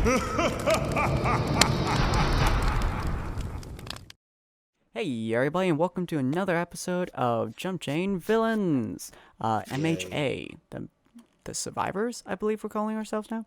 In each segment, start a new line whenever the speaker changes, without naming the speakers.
Hey everybody, and welcome to another episode of Jumpchain Villains, MHA, the survivors, I believe we're calling ourselves now.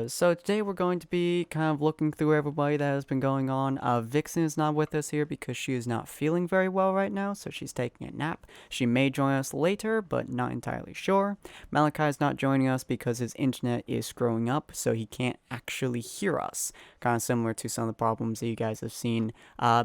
So today we're going to be kind of looking through everybody that has been going on. Vixen is not with us here because she is not feeling very well right now, so she's taking a nap. She may join us later, but not entirely sure. Malachi is not joining us because his internet is screwing up, so he can't actually hear us. Kind of similar to some of the problems that you guys have seen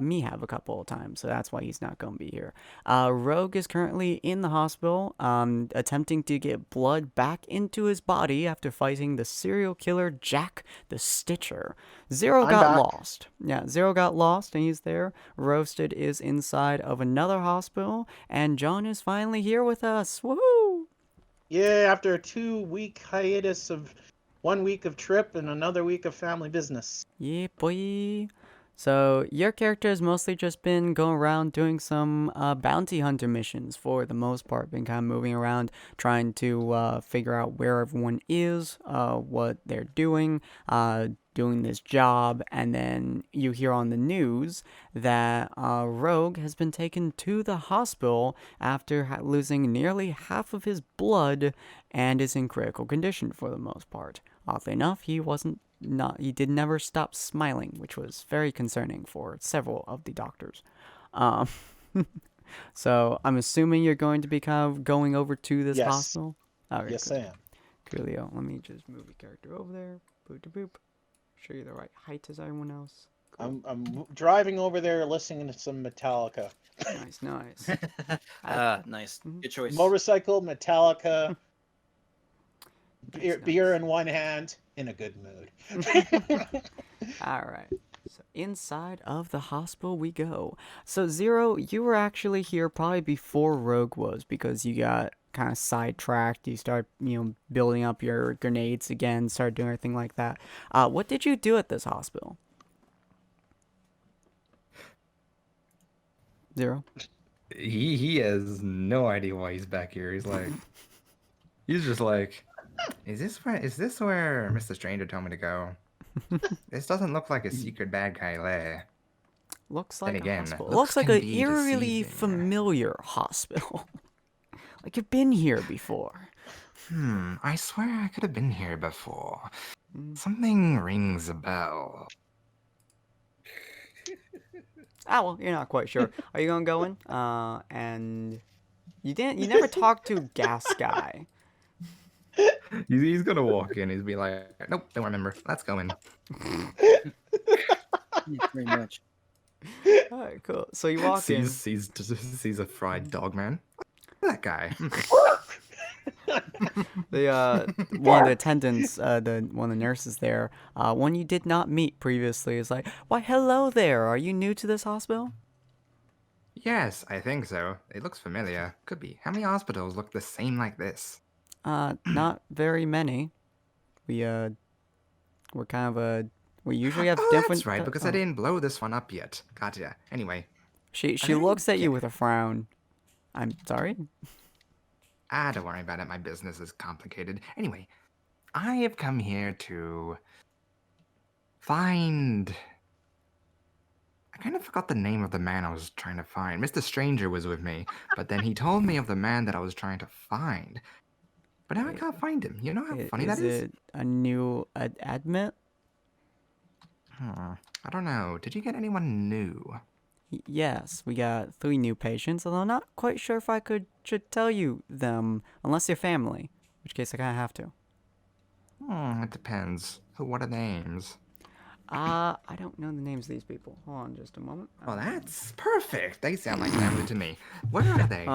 me have a couple of times, so that's why he's not going to be here. Rogue is currently in the hospital, attempting to get blood back into his body after fighting the serial killer Jack the Stitcher. Zero got lost. Yeah, Zero got lost, and he's there. Roasted is inside of another hospital, and John is finally here with us. Woohoo!
Yeah, after a 2-week hiatus of 1 week of trip and another week of family business.
Yeah, boy. So your character has mostly just been going around doing some bounty hunter missions for the most part. Been kind of moving around, trying to figure out where everyone is, what they're doing this job, and then you hear on the news that Rogue has been taken to the hospital after losing nearly half of his blood and is in critical condition for the most part. Oddly enough, he did never stop smiling, which was very concerning for several of the doctors. So I'm assuming you're going to be kind of going over to this hospital?
Okay, yes, I am.
Coolio. Let me just move the character over there. Boop de boop. Show you the right height as everyone else.
Cool. I'm driving over there listening to some Metallica.
Nice.
Nice. Good choice.
Motorcycle, Metallica, beer in one hand, in a good mood.
Alright. So inside of the hospital we go. So Zero, you were actually here probably before Rogue was because you got kind of sidetracked. You start, building up your grenades again, start doing everything like that. What did you do at this hospital? Zero?
He has no idea why he's back here. He's just like, is this where Mr. Stranger told me to go? This doesn't look like a secret bad guy lair.
Looks like
a
hospital. It looks like an eerily familiar hospital. Like you've been here before.
I swear I could have been here before. Something rings a bell.
Well, you're not quite sure. Are you gonna go in? And you never talked to Gas Guy.
He's gonna walk in. He's be like, "Nope, don't remember. Let's go in."
Pretty much.
All right, cool. So you walk in.
Sees a fried dog man. That guy.
One of the attendants, one of the nurses there, one you did not meet previously, is like, "Why, hello there. Are you new to this hospital?"
Yes, I think so. It looks familiar. Could be. How many hospitals look the same like this?
Not very many. We're kind of we usually have different.
That's right, because I didn't blow this one up yet. Gotcha. Anyway.
She looks at you with a frown. I'm sorry?
Don't worry about it. My business is complicated. Anyway, I have come here to find... I kind of forgot the name of the man I was trying to find. Mr. Stranger was with me, but then he told me of the man that I was trying to find. But now I can't find him. You know how funny that is?
Is it a new admit?
I don't know. Did you get anyone new?
Yes, we got 3 new patients, although I'm not quite sure if I should tell you them, unless you're family, in which case I kind of have to.
It depends. What are names?
I don't know the names of these people. Hold on just a moment.
Well, that's perfect. They sound like family to me. Where are they?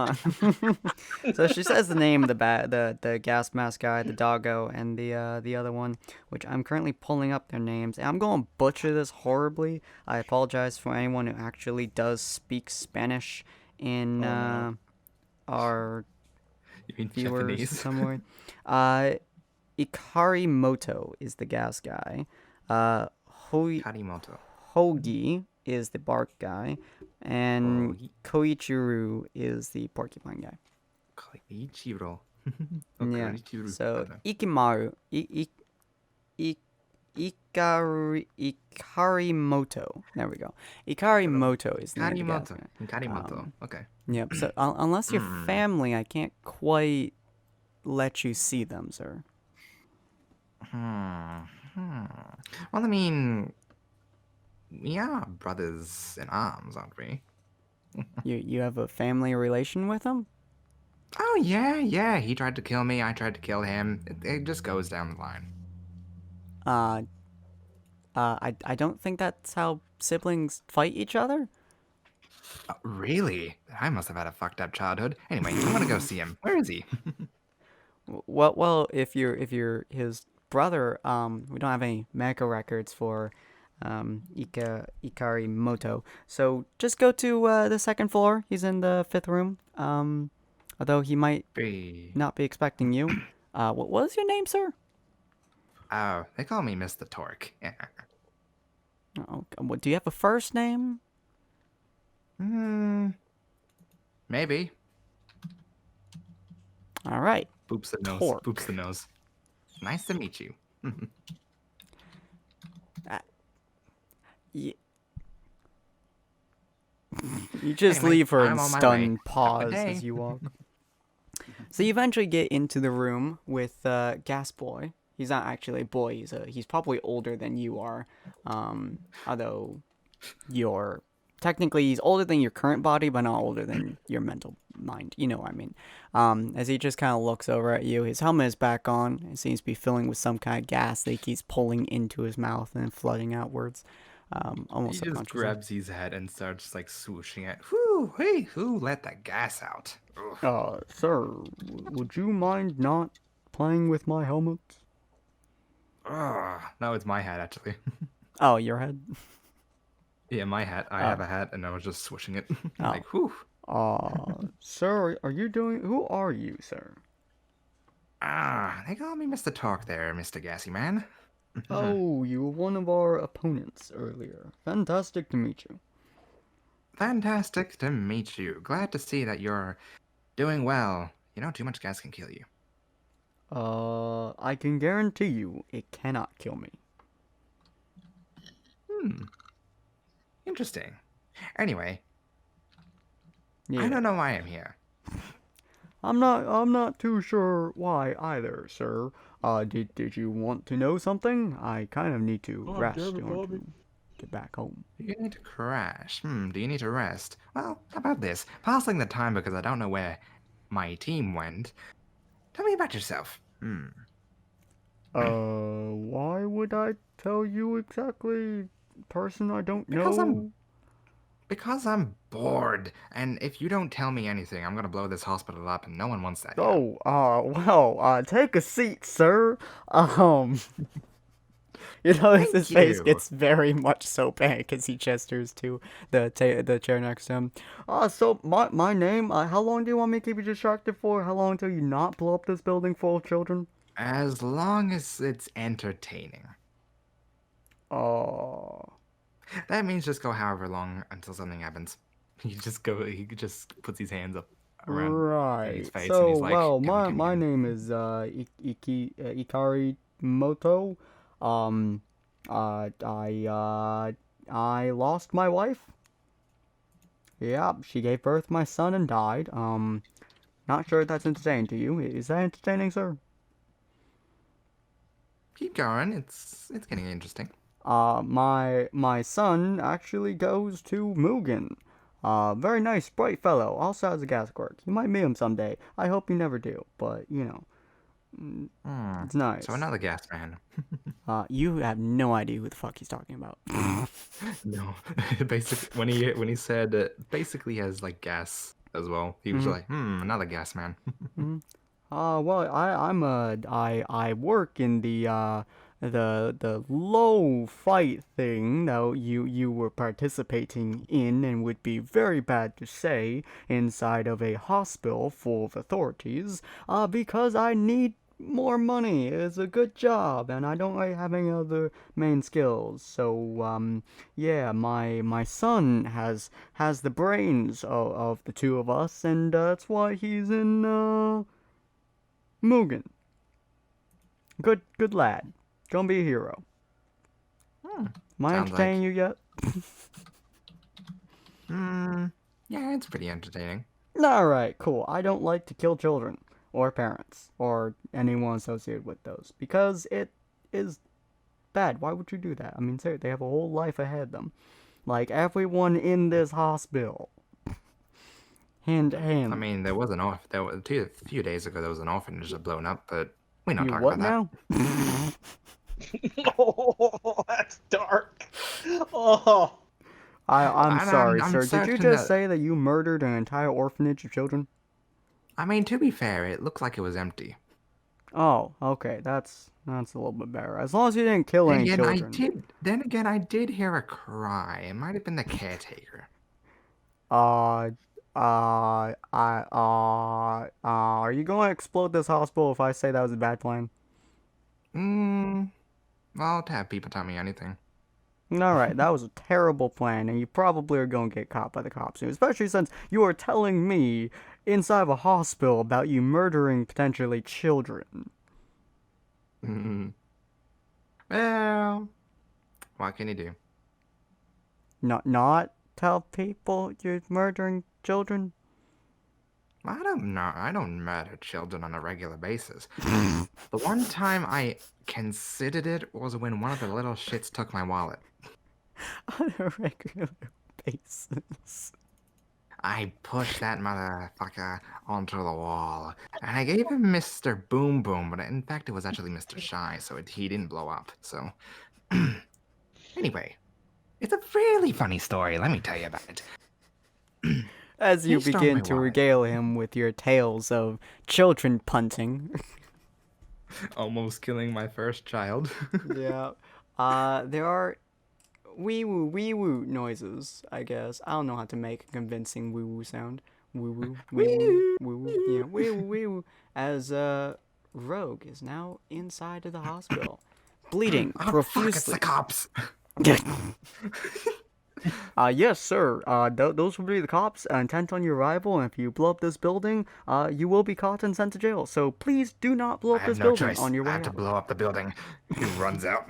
So she says the name of the gas mask guy, the doggo, and the other one, which I'm currently pulling up their names. And I'm going to butcher this horribly. I apologize for anyone who actually does speak Spanish in our viewers
Japanese?
somewhere. Ikari Moto is the gas guy. Hogi is the bark guy, and Koichiro is the porcupine guy.
Koichiro.
Yeah. So Ikimaru, Ikarimoto. There we go. Ikarimoto is the name of the gas guy.
Karimoto. Okay.
Yep. So unless you're
Hmm.
family, I can't quite let you see them, sir.
Hmm. Well, I mean, we are brothers in arms, aren't we?
You have a family relation with them?
Oh, yeah. He tried to kill me. I tried to kill him. It just goes down the line.
I don't think that's how siblings fight each other.
Really? I must have had a fucked up childhood. Anyway, I'm gonna go see him. Where is he?
Well, if you're his brother, we don't have any medical records for Ikarimoto. So just go to the second floor. He's in the 5th room. Although he might not be expecting you. What was your name, sir?
Oh, they call me Mr. Torque.
Oh, what, do you have a first name?
Maybe.
All right.
Boops the nose.
Torque.
Boops the nose. Nice to meet you.
You just
Anyway,
leave her
I'm
in
on my way.
stunned
Have a
pause
day.
as you walk. So you eventually get into the room with Gas Boy. He's not actually a boy. He's probably older than you are. Although technically he's older than your current body, but not older than your mental mind. You know what I mean? As he just kind of looks over at you, his helmet is back on. It seems to be filling with some kind of gas that he keeps pulling into his mouth and flooding outwards. Almost
He just
subconsciously.
grabs his head and starts like swooshing it. Whoo, hey, who let that gas out? Ugh.
Sir, would you mind not playing with my helmet?
Ugh. No, it's my hat actually.
Oh, your head?
Yeah, my hat. I have a hat, and I was just swishing it.
Oh.
Like, whew.
Sir, who are you, sir?
They call me Mr. Talk there, Mr. Gassy Man.
Oh, you were one of our opponents earlier. Fantastic to meet you.
Fantastic to meet you. Glad to see that you're doing well. You know, too much gas can kill you.
I can guarantee you it cannot kill me.
Interesting. Anyway,
Yeah.
I don't know why I'm here.
I'm not too sure why either, sir. Did you want to know something? I kind of need to rest in order to get back home.
You need to crash. Do you need to rest? Well, how about this? Passing the time because I don't know where my team went. Tell me about yourself.
Why would I tell you exactly? Person I don't know.
Because I'm bored, and if you don't tell me anything, I'm gonna blow this hospital up, and no one wants that.
Oh, well, take a seat, sir. You notice his face
you.
gets very much so panicked as he gestures to the chair next to him. So my name, how long do you want me to keep you distracted for? How long until you not blow up this building full of children?
As long as it's entertaining. That means just go however long until something happens. He just puts his hands up around his face, and
So,
he's like,
well,
"Gimme, gimme,
my
gimme."
name is Ikari Moto. I lost my wife. Yeah, she gave birth to my son and died. Not sure if that's entertaining to you. Is that entertaining, sir?
Keep going. It's getting interesting.
My son actually goes to Mugen. Very nice, bright fellow. Also has a gas quirk. You might meet him someday. I hope you never do, but you know, it's nice.
So another gas man.
You have no idea who the fuck he's talking about.
No, basically when he said basically has like gas as well, he was like, another gas man.
Well, I work in the low fight thing that you were participating in, and would be very bad to say inside of a hospital full of authorities, because I need more money. It's a good job, and I don't really have any other main skills. So, yeah, my son has the brains of the two of us, and that's why he's in Mugen. Good lad. Gonna be a hero. Am I
Sounds
entertaining you yet?
Yeah, it's pretty entertaining.
Alright, cool. I don't like to kill children, or parents, or anyone associated with those, because it is bad. Why would you do that? I mean, seriously, they have a whole life ahead of them. Like, everyone in this hospital. Hand to hand.
I mean, there was a few days ago there was an orphanage that blown up, but we don't
You
talk
what
about that.
now?
Oh, that's dark. Oh,
I'm sorry,
I'm
sir. Did you
certain
just
that-
say that you murdered an entire orphanage of children?
I mean, to be fair, it looked like it was empty.
Oh, okay. That's a little bit better. As long as you didn't kill any children.
Then again, I did hear a cry. It might have been the caretaker.
Are you going to explode this hospital if I say that was a bad plan?
I'll have people tell me anything.
Alright, that was a terrible plan, and you probably are going to get caught by the cops soon, especially since you are telling me inside of a hospital about you murdering potentially children.
Well, what can you do?
Not tell people you're murdering children?
I don't murder children on a regular basis. The one time I considered it was when one of the little shits took my wallet.
On a regular basis.
I pushed that motherfucker onto the wall, and I gave him Mr. Boom Boom, but in fact it was actually Mr. Shy, so he didn't blow up. So, anyway, it's a really funny story. Let me tell you about it.
As you
He stole
begin
my
to
wallet.
regale him with your tales of children punting.
Almost killing my first child.
Yeah. There are wee woo noises, I guess. I don't know how to make a convincing woo woo sound. Woo woo, woo woo, yeah, wee woo. As Rogue is now inside of the hospital, bleeding
Oh, fuck, it's
profusely.
the cops.
Yes, sir. Those will be the cops intent on your arrival, and if you blow up this building, you will be caught and sent to jail. So please do not blow
I
up
have
this
no
building
choice.
on your
I
way
have to
out.
blow up the building. He runs out.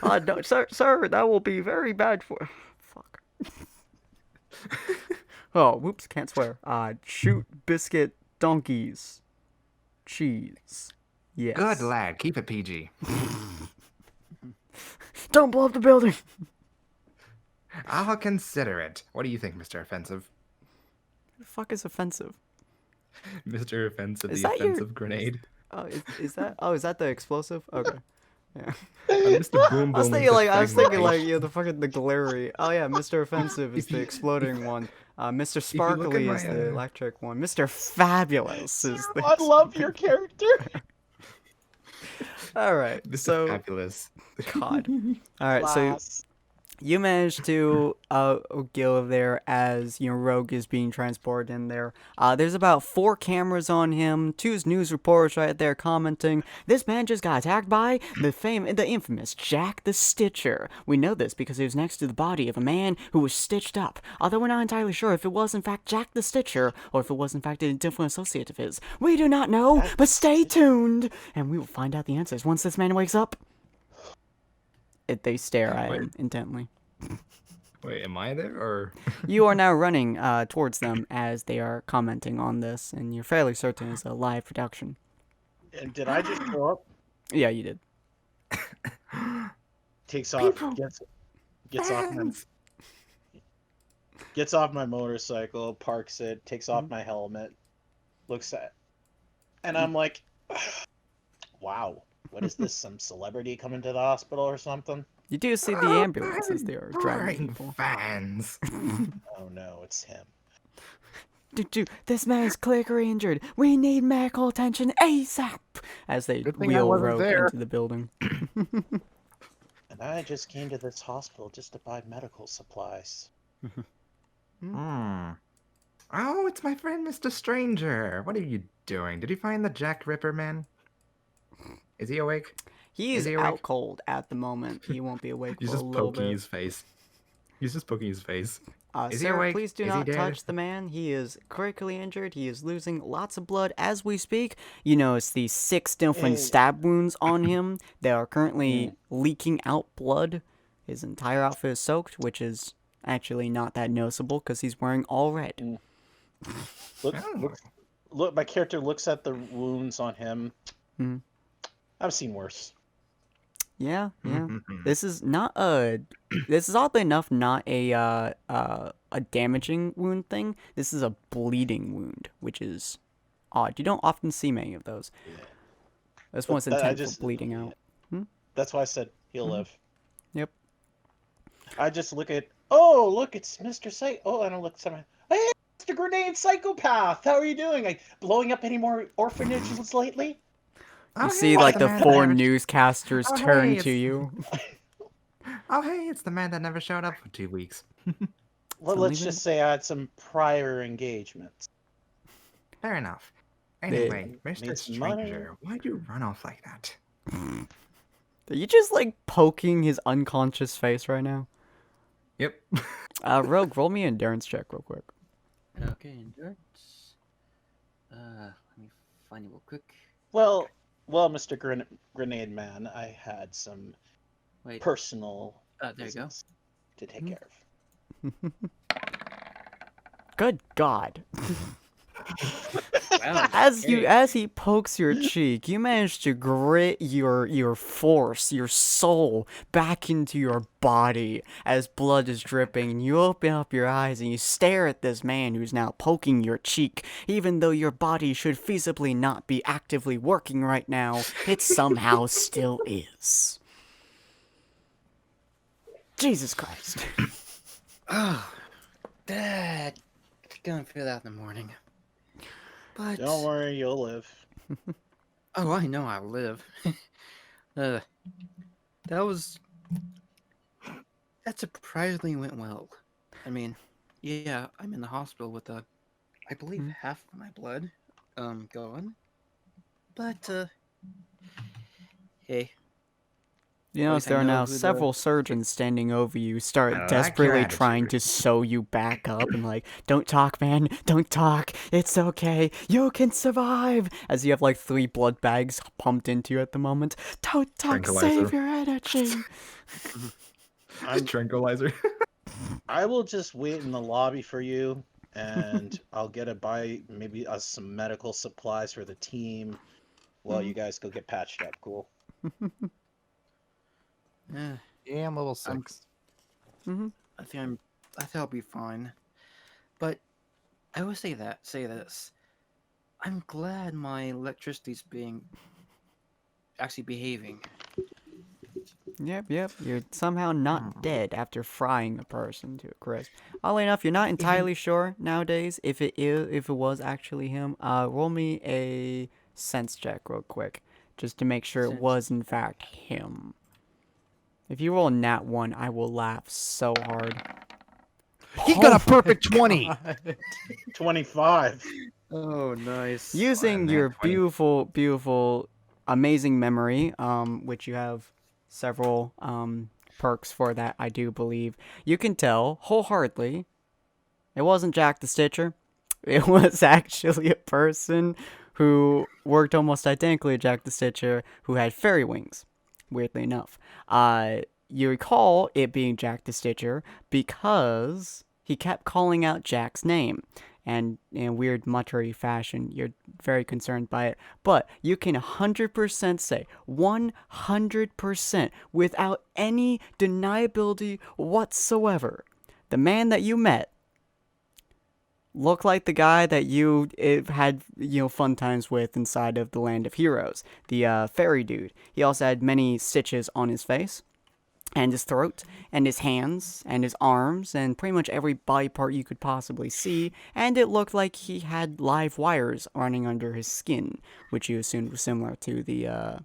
No, sir, that will be very bad for. Fuck. Oh, whoops, can't swear. Shoot, biscuit, donkeys, cheese. Yes.
Good lad. Keep it PG.
Don't blow up the building.
I'll consider it. What do you think, Mr. Offensive?
What the fuck is offensive?
Mr. Offensive,
Is
the
that your-
offensive grenade.
Oh, is that? Oh, is that the explosive? Okay. Yeah.
Mr. Boom Boom.
I was thinking
the
like the glary. Oh yeah, Mr. Offensive is the exploding one. Mr.
look at
Sparkly is
my,
the electric one. Mr. Fabulous is the.
I love your character.
All right,
Mr.
so
Fabulous.
God. All right, so
Class.
you managed to go there as Rogue is being transported in there. There's about 4 cameras on him, 2 news reporters right there commenting. This man just got attacked by the infamous Jack the Stitcher. We know this because he was next to the body of a man who was stitched up. Although we're not entirely sure if it was in fact Jack the Stitcher or if it was in fact a different associate of his. We do not know, but stay tuned, and we will find out the answers once this man wakes up. They stare at him intently.
Wait, am I there or?
You are now running towards them as they are commenting on this, and you're fairly certain it's a live production.
And did I just go up?
Yeah, you did.
Takes off.
People.
Gets off my motorcycle, parks it, takes off my helmet, looks at, and I'm like, wow, what is this? Some celebrity coming to the hospital or something?
You do see the ambulances they are driving
Boring
people.
fans.
Oh no, it's him.
This man's clearly injured. We need medical attention ASAP! As they
Good thing I
wheel
wasn't
Rogue
there.
into the building.
And I just came to this hospital just to buy medical supplies.
Oh, it's my friend Mr. Stranger. What are you doing? Did you find the Jack Ripper man? Is he awake?
He
Is
is
he
out
awake?
cold at the moment. He won't be awake
He's
for a
just
little
poking
bit.
his face. He's just poking his face. Is he
Sir,
awake?
please do
Is he
not
dead?
touch the man. He is critically injured. He is losing lots of blood as we speak. You notice these 6 different
Hey.
stab wounds on him that are currently leaking out blood. His entire outfit is soaked, which is actually not that noticeable because he's wearing all red.
Look, my character looks at the wounds on him.
Mhm.
I've seen worse.
Yeah, yeah.
Mhm.
This is not a. This is oddly enough not a damaging wound thing. This is a bleeding wound, which is odd. You don't often see many of those.
Yeah.
This
But
one's intent for bleeding out.
That's why I said he'll live.
Yep.
I just look at. Oh, look, it's Mr. Psych. Oh, I don't look at someone. Hey, Mr. Grenade Psychopath. How are you doing? Like blowing up any more orphanages lately?
You
Oh,
see,
hey,
like
it's
the
man that
four
never-
newscasters
Oh, hey,
turn to
it's-
you.
Oh, hey, it's the man that never showed up for 2 weeks.
Well,
So
let's
leave
just
it-
say I had some prior engagements.
Fair enough. Anyway,
Made
Mr.
some money.
Stranger, why'd you run off like that?
Are you just like poking his unconscious face right now?
Yep.
Rogue, roll me an endurance check real quick.
Okay, endurance. Let me find it real quick.
Well, Mr. Grenade Man, I had some
Wait.
personal
There you go.
business to take care of.
Good God.
Wow.
As he pokes your cheek, you manage to grit your force, your soul back into your body as blood is dripping, and you open up your eyes and you stare at this man who's now poking your cheek. Even though your body should feasibly not be actively working right now, it somehow still is. Jesus Christ.
Oh, Dad. Gonna feel that in the morning. But
Don't worry, you'll live.
oh, I know I'll live. That surprisingly went well. I mean, yeah, I'm in the hospital with I believe half of my blood, gone. But hey,
You notice
least I
there are
know
now
who the-
several surgeons standing over you, start
I like
desperately
your
trying to
attitude.
sew you back up and like, don't talk, man, don't talk, it's okay, you can survive. As you have like 3 blood bags pumped into you at the moment. Don't talk, save
Tranquilizer.
your energy.
Tranquilizer.
I will just wait in the lobby for you, and I'll buy maybe some medical supplies for the team while you guys go get patched up. Cool.
Yeah,
Yeah, I'm level 6.
I think I'll be fine. But I will say this. I'm glad my electricity's actually behaving.
Yep, you're somehow not dead after frying a person to a crisp. Oddly enough, you're not entirely sure nowadays if it was actually him. Roll me a sense check real quick, just to make sure it
Sense.
was in fact him. If you roll a nat 1, I will laugh so hard.
He got a perfect 20.
25.
Oh, nice.
Using
nat
your
20.
beautiful, amazing memory, which you have several perks for that, I do believe, you can tell wholeheartedly it wasn't Jack the Stitcher. It was actually a person who worked almost identically to Jack the Stitcher who had fairy wings, weirdly enough. You recall it being Jack the Stitcher because he kept calling out Jack's name. And in a weird muttery fashion, you're very concerned by it. But you can 100% say, 100%, without any deniability whatsoever, the man that you met looked like the guy that you had fun times with inside of the Land of Heroes, the fairy dude. He also had many stitches on his face and his throat and his hands and his arms and pretty much every body part you could possibly see, and it looked like he had live wires running under his skin, which you assumed was similar to the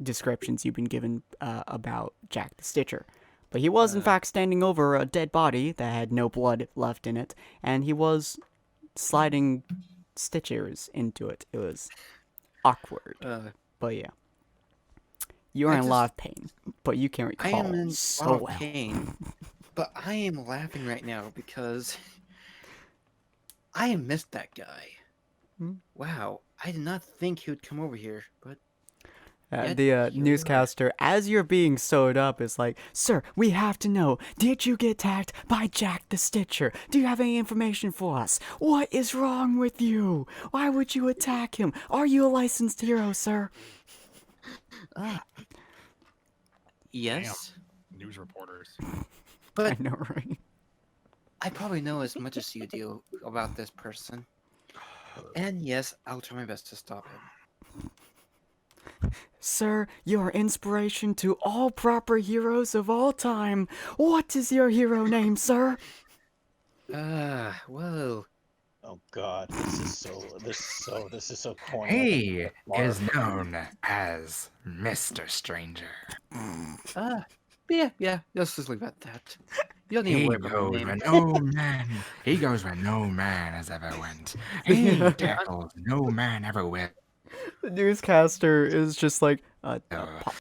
descriptions you've been given about Jack the Stitcher. But he was in fact standing over a dead body that had no blood left in it, and he was sliding stitchers into it. It was awkward, but yeah. You are in a lot of pain, but you can
I
recall
am in
so
a lot of
well.
pain, but I am laughing right now because I missed that guy.
Hmm?
Wow, I did not think he would come over here, but Yeah,
The
sure.
newscaster, as you're being sewed up, is like, "Sir, we have to know. Did you get attacked by Jack the Stitcher? Do you have any information for us? What is wrong with you? Why would you attack him? Are you a licensed hero, sir?"
Ah, yes,
News reporters.
I
but
know, right?
I probably know as much as you do about this person. And yes, I'll try my best to stop him.
Sir, you are inspiration to all proper heroes of all time. What is your hero name, sir?
Well,
Oh God, this is so corny. I
He
think
is
Barf.
known as Mr. Stranger.
yeah, let's just leave it at that. You don't need to
He
worry about my
goes
name.
where no man. He goes where no man has ever went. He tackles no man ever will.
The newscaster is just like,
He's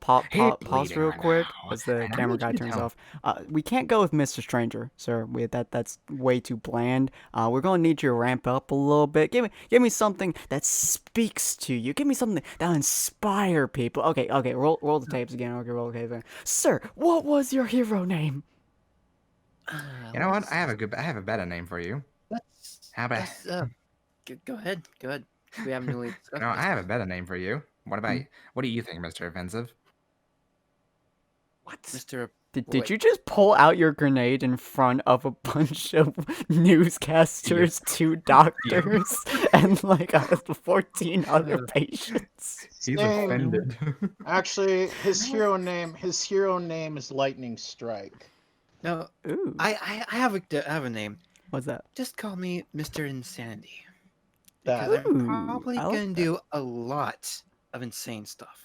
pause
bleeding
real
right
quick
now,
as the
and I
camera
want
guy
you to
turns
tell-
off. We can't go with Mr. Stranger, sir. That's way too bland. We're gonna need you to ramp up a little bit. Give me something that speaks to you. Give me something that'll inspire people. Okay, roll the tapes again. Okay, roll the tapes again. Sir, what was your hero name?
You know what? I have a better name for you.
Let's,
How about?
let's, go ahead. We haven't really discussed
No,
this.
I have a better name for you. What about? What do you think, Mr. Offensive?
What?
Mr.
Did
Wait.
you just pull out your grenade in front of a bunch of newscasters, 2 doctors, and like 14 other patients?
He's
Same.
offended.
Actually, his hero name is Lightning Strike.
No,
Ooh,
I have a name.
what's that?
Just call me Mr. Insanity.
That
Because I'm
Ooh,
probably
I like
gonna
that.
do a lot of insane stuff.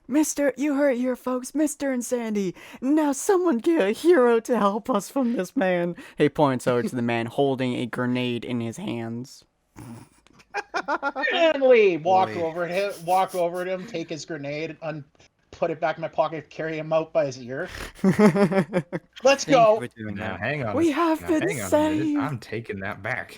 Mister, you heard it here, folks. Mr. Insanity. Now someone get a hero to help us from this man. He points over to the man holding a grenade in his hands.
Manly walk
Boy.
over to him, take his grenade, put it back in my pocket, carry him out by his ear. Let's
Thank you
go.
for doing
Now
that.
hang on.
We have
now,
been
hang on a minute.
saved.
I'm taking that back.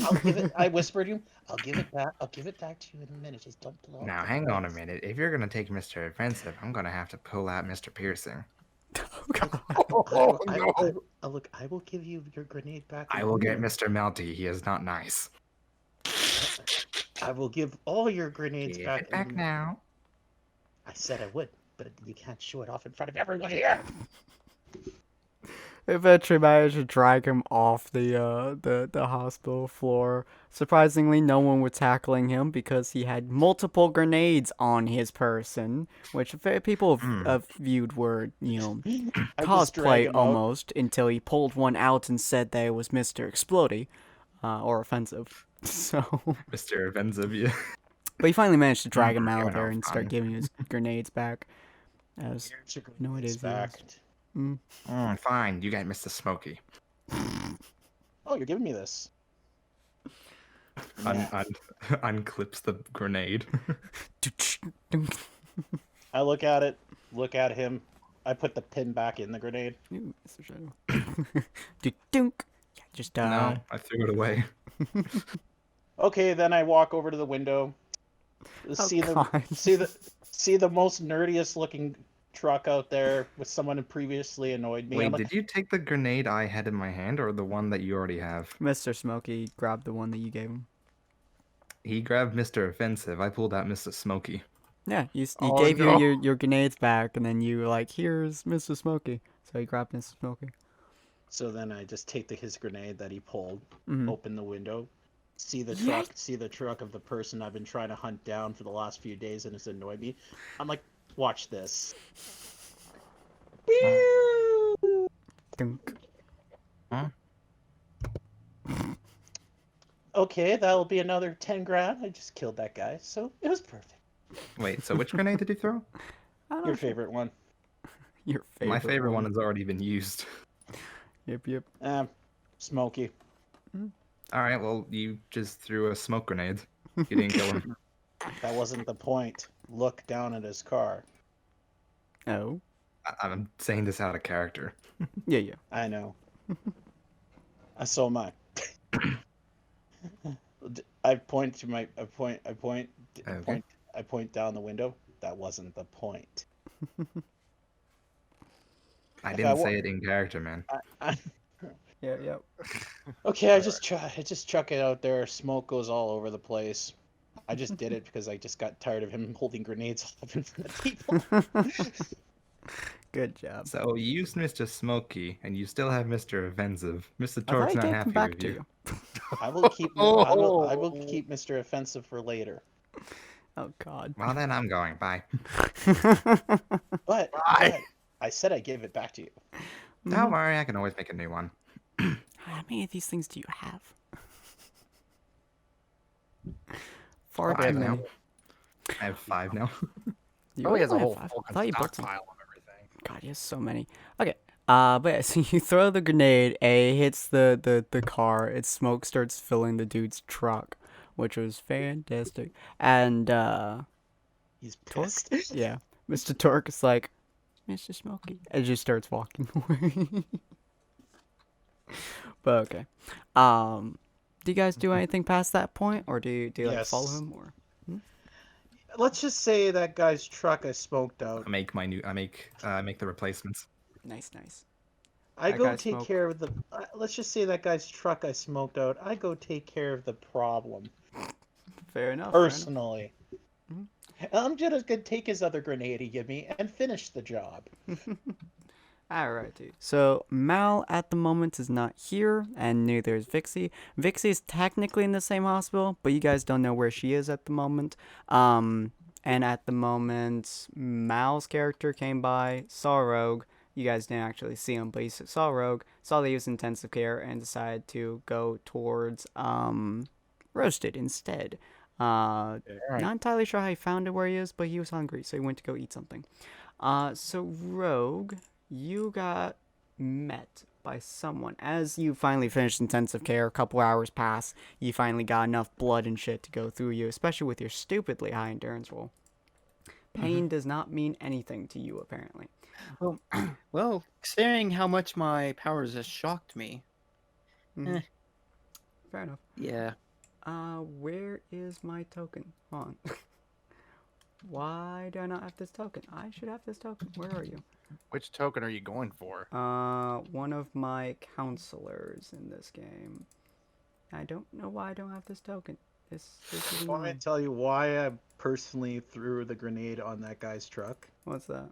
I'll give it. I whispered to him. I'll give it back. I'll give it back to you in a minute. Just don't blow up.
Now
the
hang on a
place."
minute. If you're gonna take Mr. Offensive, I'm gonna have to pull out Mr. Piercing.
Oh, God.
Look, I will give you your grenade back.
I
in a
will get
minute.
Mr. Melty. He is not nice.
I will give all your grenades
Give
back.
it back now.
I said I would, but you can't show it off in front of everyone here.
Eventually managed to drag him off the hospital floor. Surprisingly, no one was tackling him because he had multiple grenades on his person, which people have viewed were,
I just drag
cosplay
him out.
almost, until he pulled one out and said that it was Mr. Explodey, or offensive. So,
Mr. Offensive, yeah.
but he finally managed to drag him out of
Giving
there
off
and start
fun.
giving his grenades back. As
Here's your
no, it
grenades
is
back.
Fine, you got Mr. Smoky.
Oh, you're giving me this.
Unclips the grenade.
I look at it, look at him. I put the pin back in the grenade.
Ooh, Mr. Shadow. Dunk. Yeah, just
No, I threw it away.
Okay, then I walk over to the window. See
God.
the most nerdiest looking truck out there with someone who previously annoyed me.
Wait,
I'm like,
did you take the grenade I had in my hand or the one that you already have?
Mr. Smokey grabbed the one that you gave him.
He grabbed Mr. Offensive. I pulled out Mr. Smoky.
Yeah, he
Oh,
gave
no.
you your grenades back, and then you were like, here's Mr. Smokey. So he grabbed Mr. Smokey.
So then I just take his grenade that he pulled,
Mhm.
open the window, see the
Yes.
truck of the person I've been trying to hunt down for the last few days and it's annoyed me. I'm like, watch this.
Dunk.
Okay, that'll be another 10 grand. I just killed that guy, so it was perfect.
Wait, so which grenade did you throw?
I don't
Your
know.
favorite one.
Your favorite.
My favorite one has already been used.
Yep.
Smoky.
All right, well, you just threw a smoke grenade. You didn't kill him.
That wasn't the point. Look down at his car.
Oh.
I'm saying this out of character.
Yeah.
I know. So am I. I point down the window. That wasn't the point.
I
If
didn't
wa-
say it in character, man.
I,
Yeah, yeah.
okay, I just chuck it out there. Smoke goes all over the place. I just did it because I just got tired of him holding grenades up in front of people.
Good job.
So you used Mr. Smoky, and you still have Mr. Offensive. Mr.
I thought
Torque's
I
not
gave him
happy
back
with
to
you.
you.
I will keep Mr. Offensive for later.
Oh God.
Well, then I'm going. Bye.
But I said I gave it back to you.
Don't worry, I can always make a new one.
How many of these things do you have? Far
Five
too
now.
many.
I have 5 now.
You
Probably has a
only have
whole
five?
full
I thought you built some.
stockpile of everything.
God, he has so many. Okay. But yeah, so you throw the grenade, it hits the car, its smoke starts filling the dude's truck, which was fantastic. And
He's
Torque?
pissed.
yeah, Mr. Torque is like, Mr. Smokey, and just starts walking away. But okay. Do you guys do anything past that point, or do you like follow
Yes.
him, or?
Let's just say that guy's truck I smoked out.
I make the replacements.
Nice, nice.
I
That
go
guy's
take
smoke.
care of the. Let's just say that guy's truck I smoked out. I go take care of the problem
Fair enough.
personally.
Mhm.
I'm just gonna take his other grenade he gave me and finish the job.
Alright, dude. So Mal at the moment is not here, and neither is Vixie. Vixie is technically in the same hospital, but you guys don't know where she is at the moment. And at the moment, Mal's character came by, saw Rogue. You guys didn't actually see him, but he saw Rogue, saw that he was in intensive care, and decided to go towards Roasted instead. Not entirely sure how he found it where he is, but he was hungry, so he went to go eat something. So Rogue, you got met by someone. As you finally finished intensive care, a couple hours pass, you finally got enough blood and shit to go through you, especially with your stupidly high endurance roll. Pain does not mean anything to you, apparently.
Well, considering how much my powers has shocked me,
Mhm. Fair enough.
yeah.
Where is my token? Hold on. Why do I not have this token? I should have this token. Where are you?
Which token are you going for?
One of my counselors in this game. I don't know why I don't have this token. This is
Want me to
annoying.
tell you why I personally threw the grenade on that guy's truck?
What's that?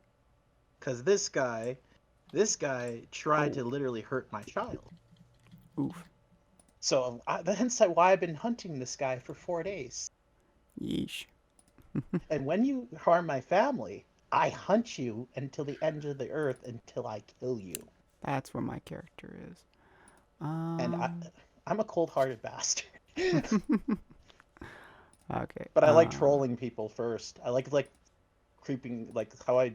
Because this guy tried to literally hurt my child.
Oof.
So hence why I've been hunting this guy for 4 days.
Yeesh.
And when you harm my family, I hunt you until the end of the earth until I kill you.
That's where my character is.
And I'm a cold-hearted bastard.
Okay.
But I like trolling people first. I like creeping, like how I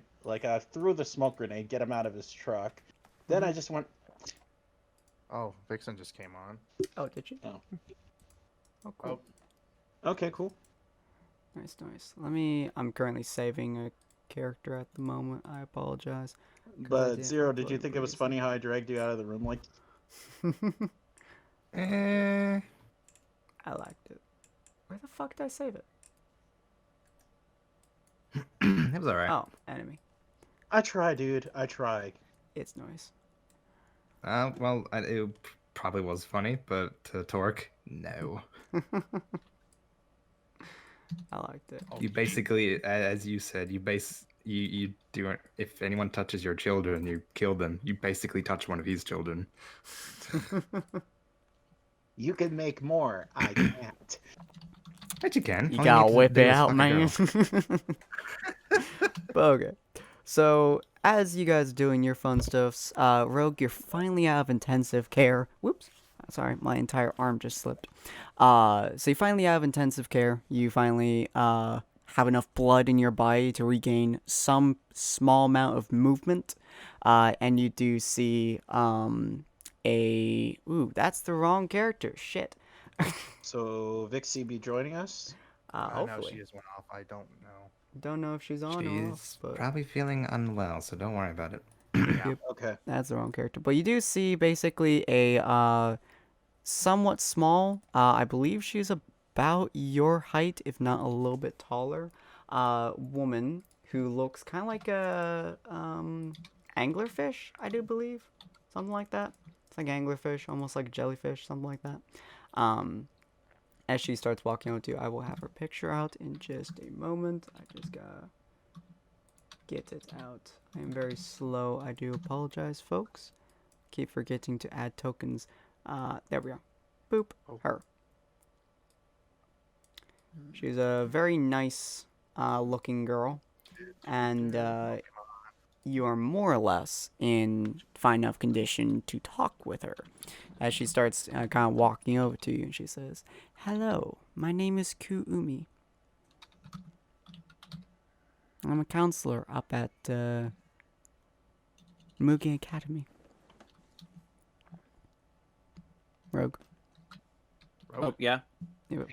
threw the smoke grenade, get him out of his truck. Then I just went.
Oh, Vixen just came on.
Oh, did you?
Oh.
Oh, cool.
Okay, cool.
Nice, nice. I'm currently saving a character at the moment. I apologize.
But Zero, did you think it was funny how I dragged you out of the room? Like,
Eh,
I liked it. Where the fuck did I save it?
it was alright.
Oh, enemy.
I try, dude. I try.
It's nice.
Well, it probably was funny, but to Torque, no.
I liked it.
You basically, as you said, you do it. If anyone touches your children, you kill them. You basically touch one of his children.
You can make more. I can't.
But you can.
You
All
gotta
need to
whip
do
it
is
out,
fuck a
man.
girl.
But okay. So, as you guys are doing your fun stuffs, Rogue, you're finally out of intensive care. Whoops. Sorry, my entire arm just slipped. So you finally have intensive care. You finally have enough blood in your body to regain some small amount of movement. And you do see ooh, that's the wrong character. Shit.
So Vixie be joining us?
I know
Hopefully.
she just went off. I don't know.
Don't know if she's on or off,
She's
but
probably feeling unwell, so don't worry about it.
Yeah.
Okay.
that's the wrong character. But you do see basically a somewhat small. I believe she's about your height, if not a little bit taller. woman who looks kind of like a anglerfish, I do believe, something like that. It's like anglerfish, almost like jellyfish, something like that. As she starts walking out to you, I will have her picture out in just a moment. I just gotta get it out. I am very slow. I do apologize, folks. Keep forgetting to add tokens. There we go. Boop.
Oh.
Her. She's a very nice looking girl. And you are more or less in fine enough condition to talk with her. As she starts kind of walking over to you, and she says, "Hello, my name is Kuumi. I'm a counselor up at Mugen Academy." Rogue.
Oh, yeah.
You-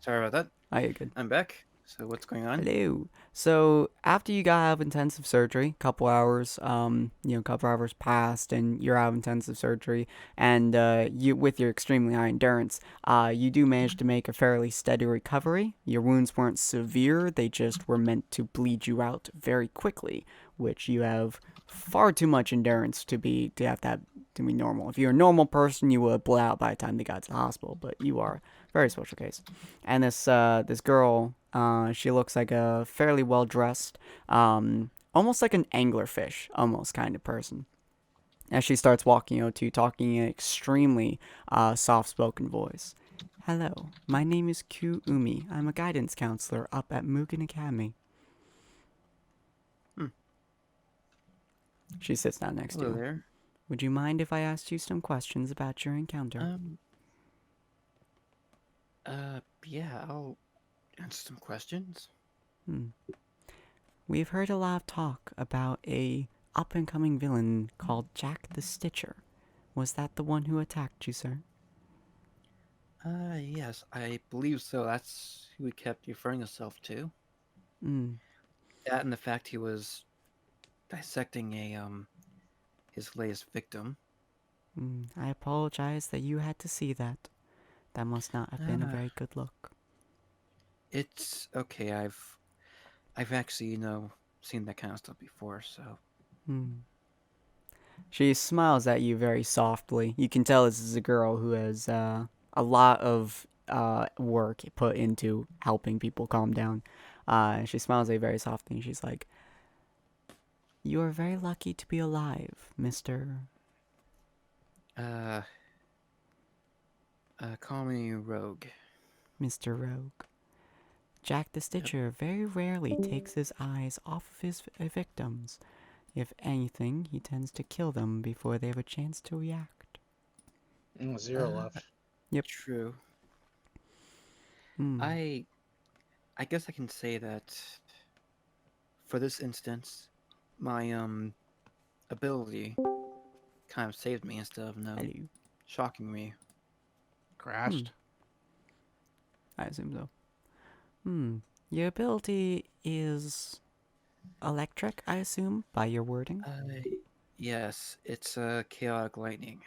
Sorry about that.
Oh, you're good.
I'm back. So what's going on?
Hello. So after you got out of intensive surgery, couple hours, couple hours passed, and you're out of intensive surgery, and you, with your extremely high endurance, you do manage to make a fairly steady recovery. Your wounds weren't severe; they just were meant to bleed you out very quickly, which you have far too much endurance to have that to be normal. If you're a normal person, you would bled out by the time they got to the hospital, but you are a very special case. And this girl. She looks like a fairly well dressed, almost like an anglerfish, almost kind of person. As she starts walking out to you, talking in an extremely soft spoken voice. "Hello, my name is Kuumi. I'm a guidance counselor up at Mugen Academy." She sits down next to
Hello
you.
there.
"Would you mind if I asked you some questions about your encounter?"
Yeah, I'll answer some questions.
"We've heard a lot of talk about a up-and-coming villain called Jack the Stitcher. Was that the one who attacked you, sir?"
Yes, I believe so. That's who he kept referring himself to. That and the fact he was dissecting his latest victim.
I apologize that you had to see that. That must not have been a very good look.
It's okay. I've actually, seen that kind of stuff before, so.
She smiles at you very softly. You can tell this is a girl who has a lot of work put into helping people calm down. She smiles at you very softly, and she's like, "You are very lucky to be alive, Mr."
Call me Rogue.
Mr. Rogue. Jack the Stitcher very rarely takes his eyes off of his victims. If anything, he tends to kill them before they have a chance to react.
0 left.
Yep.
True. I guess I can say that for this instance, my ability kind of saved me instead of
Hello.
shocking me.
Crashed.
I assume so. Your ability is electric, I assume, by your wording.
Yes, it's chaotic lightning.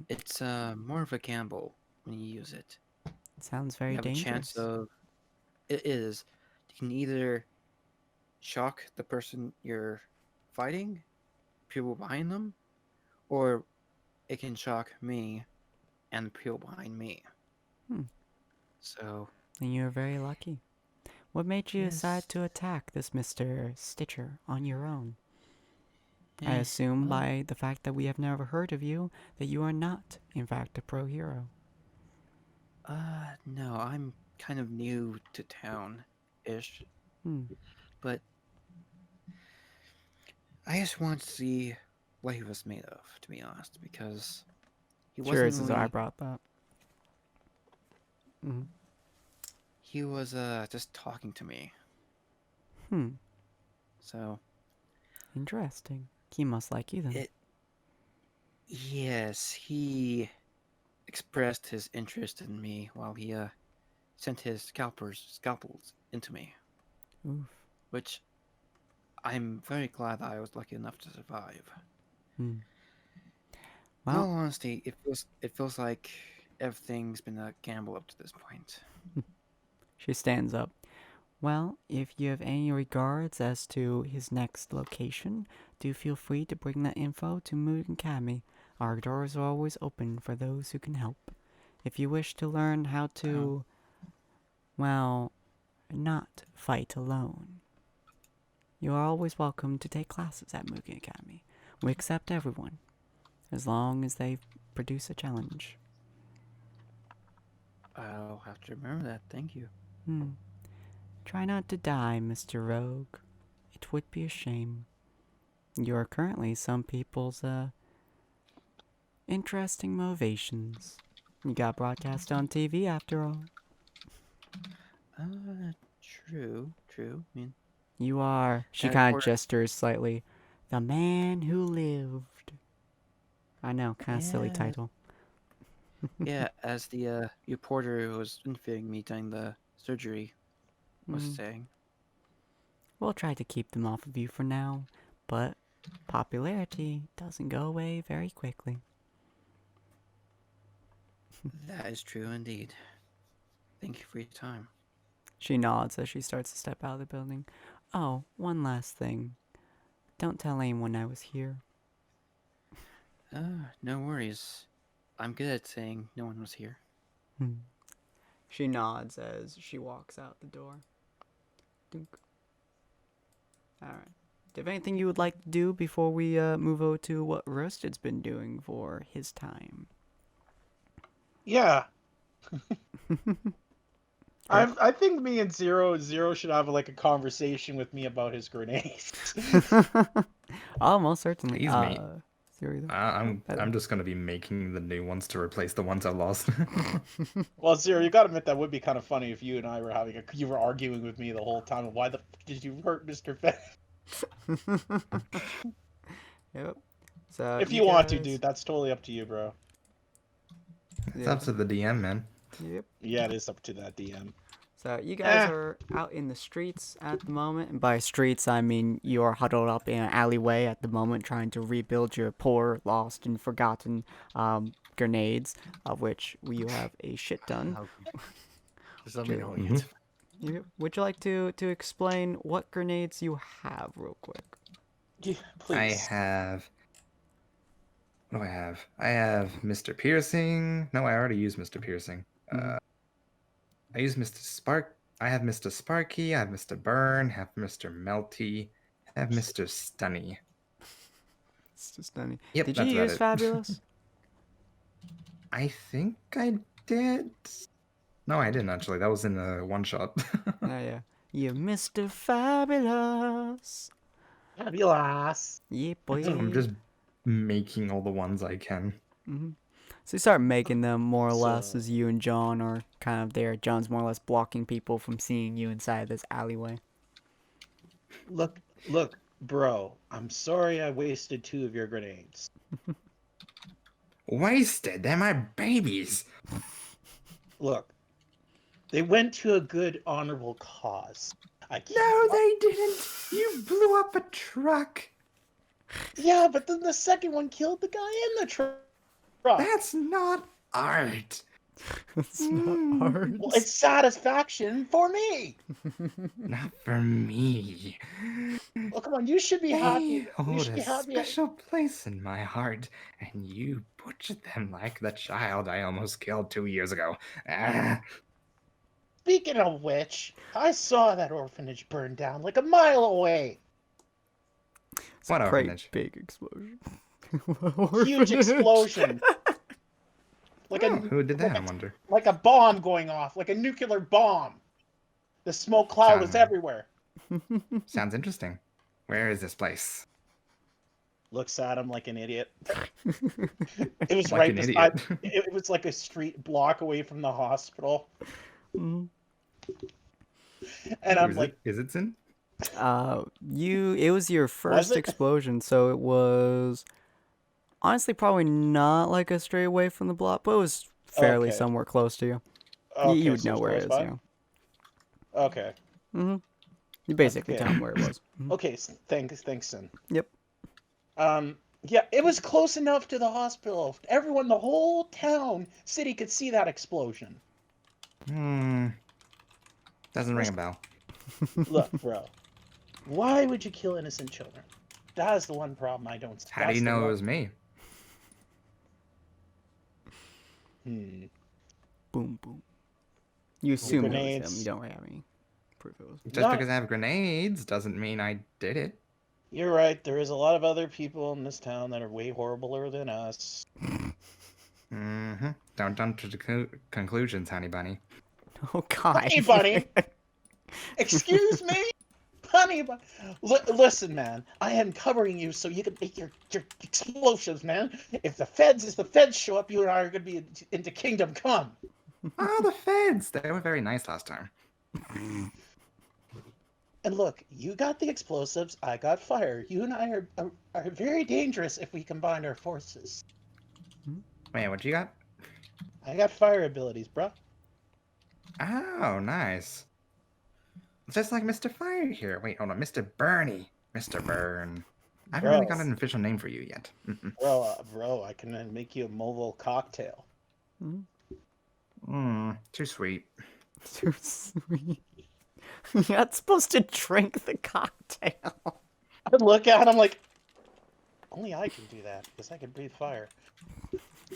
It's more of a gamble when you use it.
It sounds very
You have
dangerous.
a chance of. It is. You can either shock the person you're fighting, people behind them, or it can shock me and the people behind me. So.
And you're very lucky. What made you
Yes.
decide to attack this Mr. Stitcher on your own? I assume by the fact that we have never heard of you, that you are not, in fact, a pro hero.
No, I'm kind of new to town-ish. But I just want to see what he was made of, to be honest, because he wasn't
Sure, as I
really...
brought that.
He was just talking to me. So...
Interesting. He must like you then.
Yes, he expressed his interest in me while he sent his scalpels into me.
Oof.
Which I'm very glad that I was lucky enough to survive. In
Well,
all honesty, it feels like everything's been a gamble up to this point.
She stands up. Well, if you have any regards as to his next location, do feel free to bring that info to Moon Academy. Our doors are always open for those who can help. If you wish to learn how to, well, not fight alone, you are always welcome to take classes at Mugen Academy. We accept everyone, as long as they produce a challenge.
I'll have to remember that. Thank you.
Try not to die, Mr. Rogue. It would be a shame. You are currently some people's, interesting motivations. You got broadcast on TV after all.
True. I mean,
You are, she
That
kind of
report-
gestures slightly, the man who lived. I know, kind of silly
Yeah.
title.
yeah, as the reporter who was interviewing me during the surgery was saying.
We'll try to keep them off of you for now, but popularity doesn't go away very quickly.
That is true indeed. Thank you for your time.
She nods as she starts to step out of the building. Oh, one last thing. Don't tell anyone I was here.
No worries. I'm good at saying no one was here.
She nods as she walks out the door. Alright. Do you have anything you would like to do before we move over to what Roasted's been doing for his time?
Yeah. I think me and Zero should have like a conversation with me about his grenades.
Almost certainly.
Please, mate.
Zero,
I'm just gonna be making the new ones to replace the ones I lost.
Well, Zero, you gotta admit that would be kind of funny if you and I were you were arguing with me the whole time. Why the f did you hurt Mr. Fett?
Yep. So
If you want to,
guys-
dude, that's totally up to you, bro.
It's up to the DM, man.
Yep.
Yeah, it is up to that DM.
So you guys are out in the streets at the moment, and by streets I mean you are huddled up in an alleyway at the moment, trying to rebuild your poor, lost, and forgotten grenades, of which you have a shit ton.
Just let me know when
Mhm.
you get to
Would you like to explain what grenades you have, real quick?
Yeah,
I
please.
have. What do I have? I have Mr. Piercing. No, I already used Mr. Piercing. I use Mr. Spark. I have Mr. Sparky. I have Mr. Burn. I have Mr. Melty. I have Mr. Stunny.
It's just stunning.
Yep,
Did
that's
you
about
use
it.
Fabulous?
I think I did. No, I didn't actually. That was in the one shot.
Yeah. You Mr. Fabulous.
Fabulous.
Yeah, boy.
I'm just making all the ones I can.
So you start making them more or less
So-
as you and John are kind of there. John's more or less blocking people from seeing you inside this alleyway.
Look, bro. I'm sorry I wasted 2 of your grenades.
Wasted? They're my babies.
Look, they went to a good, honorable cause. I can't.
No, they didn't. You blew up a truck.
Yeah, but then the second one killed the guy in the truck.
That's not art.
It's not hard.
Well, it's satisfaction for me.
Not for me.
Well, come on, you should be happy.
They
You
hold
should
a
be happy.
special place in my heart, and you butchered them like the child I almost killed 2 years ago. Ah,
Speaking of which, I saw that orphanage burn down like a mile away.
It's
What
a great
orphanage?
big explosion.
Huge explosion. Like
oh, who did that?
like
I wonder.
like a bomb going off, like a nuclear bomb. The smoke cloud was
Sound-
everywhere.
Sounds interesting. Where is this place?
Looks at him like an idiot. It was
Like
right
an
beside.
idiot.
It was like a street block away from the hospital,
Mhm.
and
Who
I'm
is
like,
it Sin?
It was your first
it?
explosion, so it was honestly probably not like a straight away from the block, but it was fairly
Okay.
somewhere close to you.
okay,
You would
so
know
it's
where it
close
is,
by?
you know.
Okay.
You basically
Okay.
tell them where it was. Mhm.
Okay. Thanks, Sin.
Yep.
Yeah, it was close enough to the hospital. Everyone, the whole town, city could see that explosion.
Doesn't ring a bell.
Look, bro. Why would you kill innocent children? That is the one problem I don't see.
How do you know it was me?
Hmm.
Boom, boom. You assume it was him.
Grenades.
You don't have any proof it was.
Just
Not-
because I have grenades doesn't mean I did it.
You're right. There is a lot of other people in this town that are way horribler than us.
Mm-hmm. Don't jump to conclusions, honey bunny.
Oh God.
Honey bunny. Excuse me, honey bunny. Listen, man. I am covering you so you can make your explosives, man. If the feds show up, you and I are gonna be into Kingdom Come.
Oh, the feds! They were very nice last time.
And look, you got the explosives. I got fire. You and I are very dangerous if we combine our forces.
Wait, what you got?
I got fire abilities, bro.
Oh, nice. Just like Mr. Fire here. Wait, hold on. Mr. Bernie. Mr. Burn. I haven't really got an official name for you yet.
Bro, I can make you a mobile cocktail.
Too sweet.
Too sweet. You're not supposed to drink the cocktail.
I look at him like, only I can do that because I can breathe fire.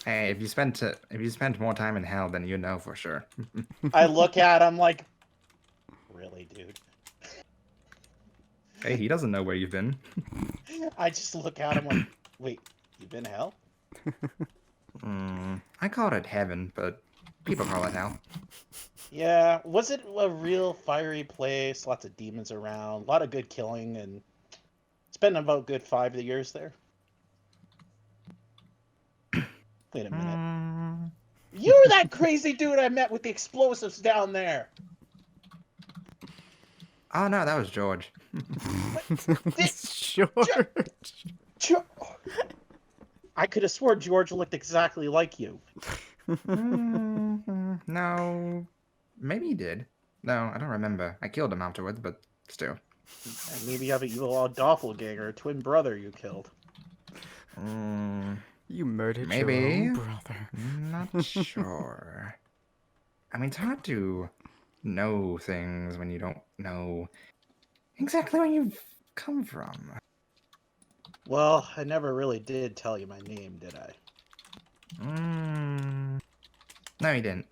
Hey, if you spent more time in hell, then you know for sure.
I look at him like, really, dude?
Hey, he doesn't know where you've been.
I just look at him like, wait, you've been hell?
I called it heaven, but people call it hell.
Yeah, was it a real fiery place? Lots of demons around, a lot of good killing, and spent about good 5 years there. Wait a minute. You're that crazy dude I met with the explosives down there.
Oh no, that was George.
George.
I could have swore George looked exactly like you.
No, maybe he did. No, I don't remember. I killed him afterwards, but still.
And maybe you have a evil doppelganger, a twin brother you killed.
You murdered
Maybe.
your own brother.
Not sure. I mean, it's hard to know things when you don't know exactly where you've come from.
Well, I never really did tell you my name, did I?
No, you didn't.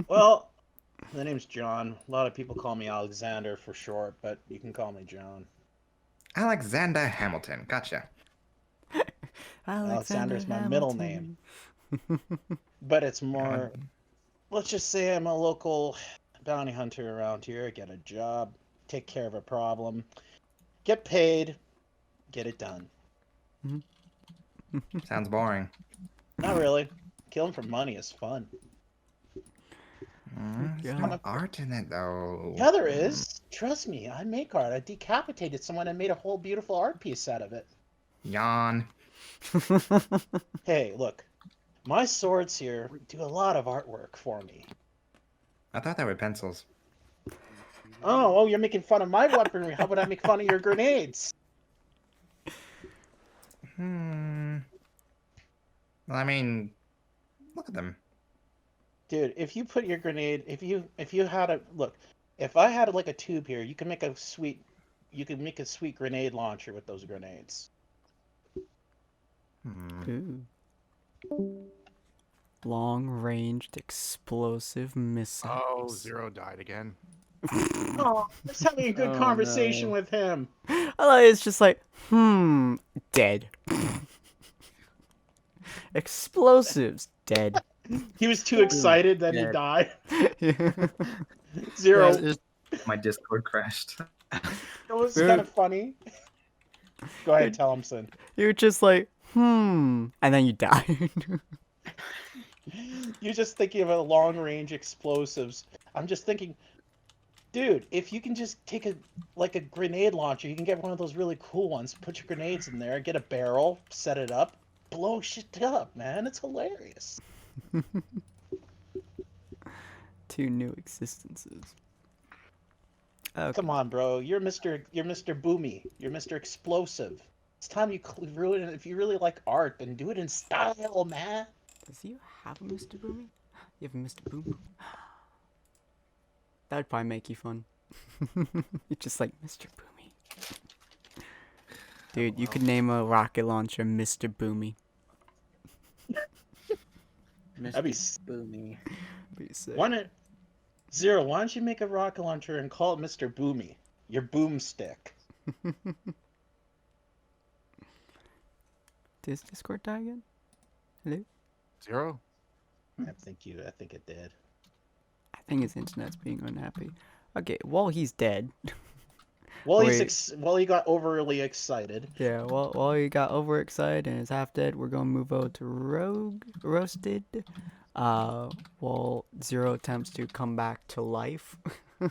Well, the name's John. A lot of people call me Alexander for short, but you can call me John.
Alexander Hamilton. Gotcha.
Alexander's my middle name. But it's more, let's just say I'm a local bounty hunter around here. Get a job, take care of a problem, get paid, get it done.
Sounds boring.
Not really. Killing for money is fun.
There's no art in it, though.
Yeah, there is. Trust me, I make art. I decapitated someone and made a whole beautiful art piece out of it.
Yawn.
Hey, look. My swords here do a lot of artwork for me.
I thought they were pencils.
Oh, you're making fun of my weaponry. How about I make fun of your grenades?
Well, I mean, look at them.
Dude, if you put your grenade, if you had a look, if I had like a tube here, you could make a sweet grenade launcher with those grenades.
Ooh. Long-ranged explosive missiles.
Oh, Zero died again.
Oh, I was having a good conversation with him.
I like it's just like, dead. Explosives, dead.
He was too excited that he
Yeah.
died.
Yeah.
Zero.
My Discord crashed.
It was kind of funny. Go ahead, tell him, Sin.
You're just like, and then you died.
You're just thinking of a long-range explosives. I'm just thinking, dude, if you can just take a grenade launcher, you can get one of those really cool ones, put your grenades in there, get a barrel, set it up, blow shit up, man. It's hilarious.
2 new existences. Okay.
Come on, bro. You're Mr. Boomy. You're Mr. Explosive. It's time you ruin it. If you really like art, then do it in style, man.
Does he have a Mr. Boomy? You have a Mr. Boom? that'd probably make you fun. You're just like Mr. Boomy. Dude, you could name a rocket launcher Mr. Boomy.
That'd be
Boomy.
Be sick.
Zero, why don't you make a rocket launcher and call it Mr. Boomy? Your boomstick.
Does Discord die again? Hello?
0?
I think it did.
I think his internet's being unhappy. Okay, well he's dead.
Well,
Wait.
well, he got overly excited.
Yeah, well while he got overexcited and is half dead, we're gonna move over to Roasted. While Zero attempts to come back to life. We're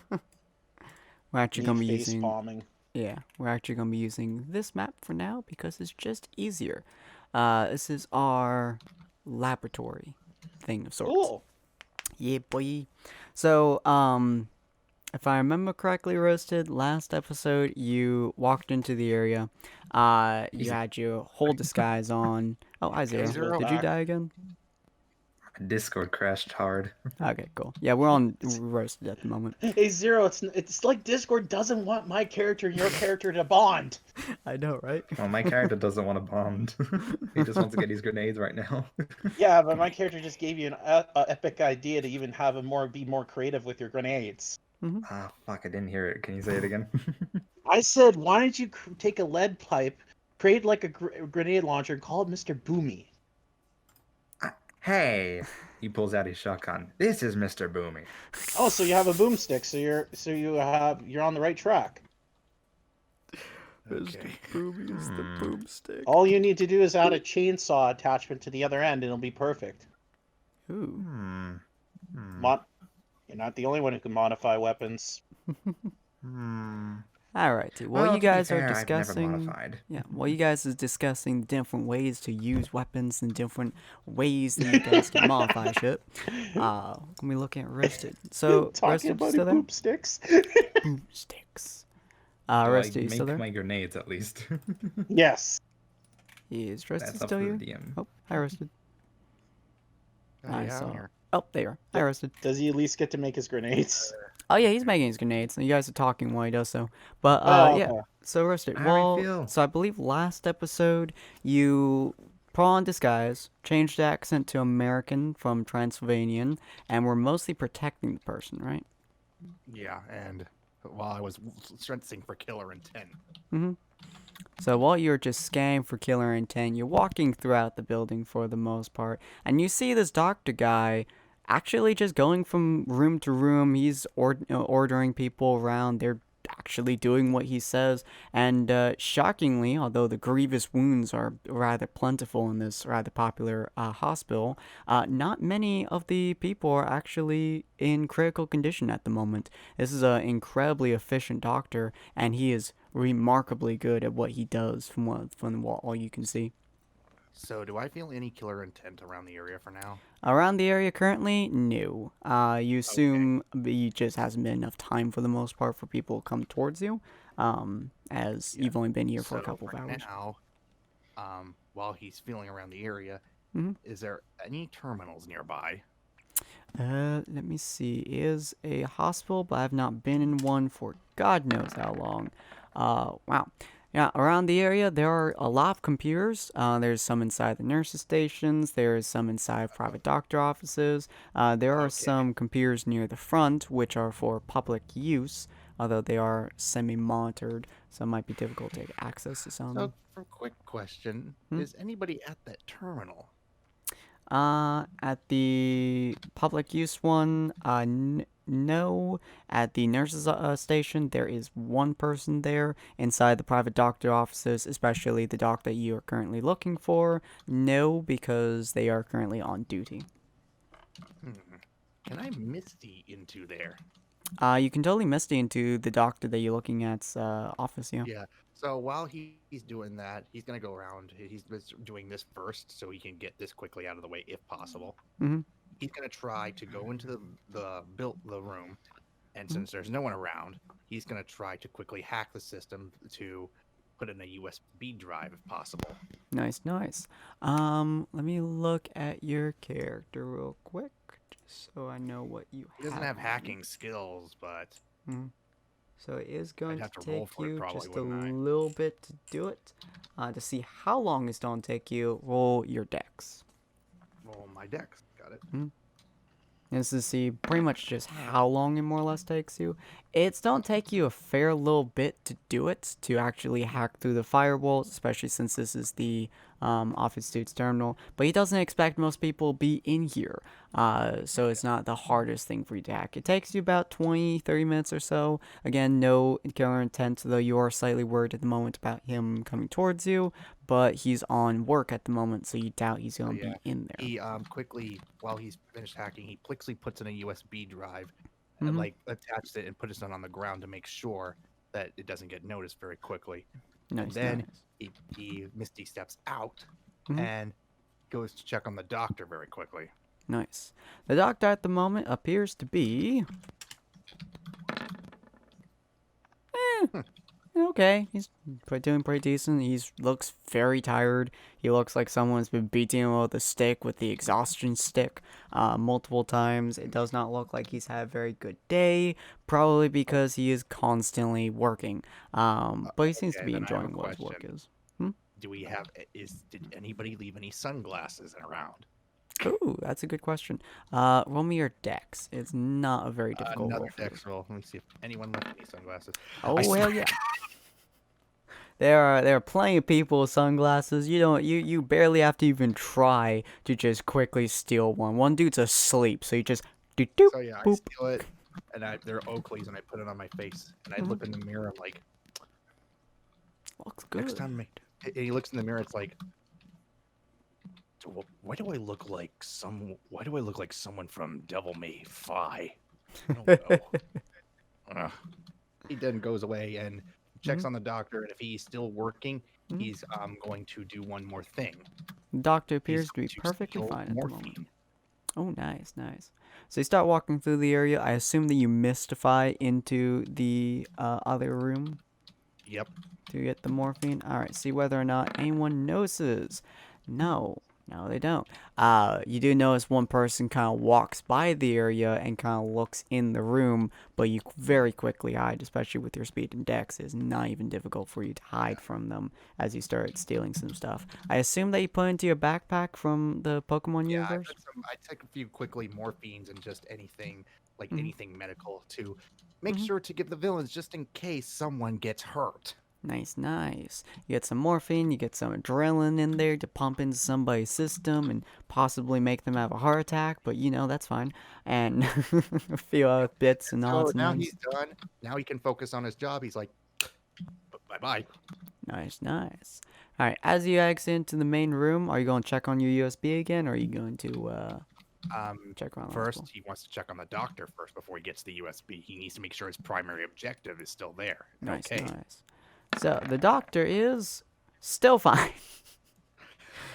actually gonna be
Me face
using
bombing.
Yeah, we're actually going to be using this map for now because it's just easier. This is our laboratory thing of sorts.
Cool.
Yeah, boy. So, if I remember correctly, Roasted, last episode you walked into the area. You
Easy.
had your whole disguise on. Oh, hi, Zero.
Zero.
Did you
Back.
die again?
Discord crashed hard.
Okay, cool. Yeah, we're on Roasted at the moment.
Hey, Zero, it's like Discord doesn't want my character and your character to bond.
I know, right?
Well, my character doesn't want to bond. He just wants to get his grenades right now.
Yeah, but my character just gave you an epic idea to even have him be more creative with your grenades.
Ah, fuck, I didn't hear it. Can you say it again?
I said, why don't you take a lead pipe, create like a grenade launcher, and call it Mr. Boomy?
Hey! He pulls out his shotgun. This is Mr. Boomy.
Oh, so you have a boomstick, so you're on the right track.
Okay.
Boomy is the boomstick.
All you need to do is add a chainsaw attachment to the other end, and it'll be perfect.
Ooh.
You're not the only one who can modify weapons.
Alrighty. Well,
to
you
be
guys are
fair, I've never
discussing.
modified.
Yeah, while you guys is discussing different ways to use weapons and different ways that you guys can modify shit, let me look at Roasted. So,
Talking
Roasted, you
about
still there?
boomsticks.
Boomsticks.
Do I
Roasted, you still
make
there?
my grenades at least?
Yes.
Is Roasted
That's up
still
to
here?
the DM.
Oh, hi, Roasted. I
Yeah,
saw.
I'm here.
Oh, there. Hi, Roasted.
Does he at least get to make his grenades?
Oh, yeah, he's making his grenades. And you guys are talking while he does so. But,
Oh,
yeah.
okay.
So, Roasted,
How do you
well,
feel?
so I believe last episode you put on disguise, changed the accent to American from Transylvanian, and we're mostly protecting the person, right?
Yeah, and while I was strengthening for killer intent.
So while you're just scanning for killer intent, you're walking throughout the building for the most part, and you see this doctor guy actually just going from room to room. He's ordering people around. They're actually doing what he says, and shockingly, although the grievous wounds are rather plentiful in this rather popular hospital, not many of the people are actually in critical condition at the moment. This is an incredibly efficient doctor, and he is remarkably good at what he does from what all you can see.
So, do I feel any killer intent around the area for now?
Around the area currently, no. You assume it just hasn't been enough time for the most part for people to come towards you, as you've only been here for a couple of
right
hours.
now, while he's feeling around the area, is there any terminals nearby?
Let me see. It is a hospital, but I've not been in one for God knows how long. Wow. Yeah, around the area, there are a lot of computers. There's some inside the nurses' stations. There's some inside private doctor offices. There are some computers near the front, which are for public use, although they are semi-monitored, so it might be difficult to get access to some.
So, for a quick question, is anybody at that terminal?
At the public use one, no. At the nurses' station, there is one person there. Inside the private doctor offices, especially the doc that you are currently looking for, no, because they are currently on duty.
Can I Misty into there?
You can totally misty into the doctor that you're looking at's office, yeah.
Yeah. So while he's doing that, he's gonna go around. He's doing this first, so he can get this quickly out of the way if possible. He's gonna try to go into the room, and since there's no one around, he's gonna try to quickly hack the system to put in a USB drive if possible.
Nice, nice. Let me look at your character real quick. so I know what you
He doesn't have
on.
hacking skills, but
So it is going
have
to
to roll
take
for it
you
probably,
just a
wouldn't I?
little bit to do it. To see how long it's going to take you, roll your dex.
roll my dex. Got it.
This is to see pretty much just how long it more or less takes you. It's don't take you a fair little bit to do it, to actually hack through the firewalls, especially since this is the Office Suits terminal. But he doesn't expect most people to be in here, so it's not the hardest thing for you to hack. It takes you about 20-30 minutes or so. Again, no killer intent, though you are slightly worried at the moment about him coming towards you. But he's on work at the moment, so you doubt he's going to be in there.
He quickly, while he's finished hacking, he quickly puts in a USB drive,
Mhm.
and like attached it and put it on the ground to make sure that it doesn't get noticed very quickly.
Nice,
And then
nice.
he Misty steps out
Mhm.
and goes to check on the doctor very quickly.
Nice. The doctor at the moment appears to be... okay. He's doing pretty decent. He looks very tired. He looks like someone's been beating him with a stick, with the exhaustion stick, multiple times. It does not look like he's had a very good day, probably because he is constantly working. But he seems to be
then I have a
enjoying what his work
question.
is.
Did anybody leave any sunglasses around?
Ooh, that's a good question. Roll me your dex. It's not a very difficult
Another
roll for this.
dex roll. Let me see if anyone left any sunglasses.
Oh,
I
hell
swear-
yeah. There are plenty of people with sunglasses. You barely have to even try to just quickly steal one. One dude's asleep, so you just do doop,
So yeah, I
boop.
steal it, and they're Oakleys, and I put it on my face, and I look in the mirror. I'm like,
Looks good.
next time, and he looks in the mirror. It's like, why do I look like someone from Devil May 5? I don't know. He then goes away and checks on the doctor, and if he's still working, he's going to do one more thing.
The doctor
He's
appears to be
going to
perfectly
steal
fine at the moment.
morphine.
Oh, nice, nice. So you start walking through the area. I assume that you mystify into the other room
Yep.
to get the morphine. All right, see whether or not anyone notices. No, they don't. You do notice one person kind of walks by the area and kind of looks in the room, but you very quickly hide, especially with your speed and dex. It's not even difficult for you to hide from them as you start stealing some stuff. I assume that you put into your backpack from the Pokemon
Yeah,
universe?
I took a few quickly morphines and just anything, like
Mhm.
anything medical to make
Mhm.
sure to give the villains just in case someone gets hurt.
Nice, nice. You get some morphine, you get some adrenaline in there to pump into somebody's system and possibly make them have a heart attack, but that's fine. And a few other bits and
So
odds and
now
ends.
he's done. Now he can focus on his job. He's like, bye-bye.
Nice, nice. All right, as you exit into the main room, are you going to check on your USB again, or are you going to check around the
First,
hospital?
he wants to check on the doctor first before he gets the USB. He needs to make sure his primary objective is still there.
Nice,
Okay.
nice. So the doctor is still fine.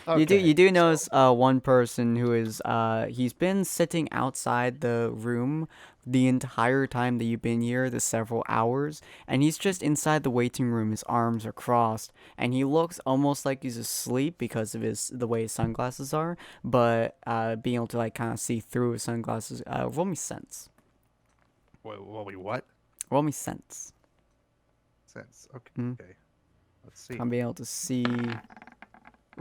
You
Okay,
do
so-
notice one person who is he's been sitting outside the room the entire time that you've been here, the several hours, and he's just inside the waiting room. His arms are crossed, and he looks almost like he's asleep because of the way his sunglasses are. But being able to like kind of see through his sunglasses. Roll me sense.
Wait, what?
Roll me sense.
Sense. Okay.
Mhm.
Okay. Let's see.
I'm being able to see.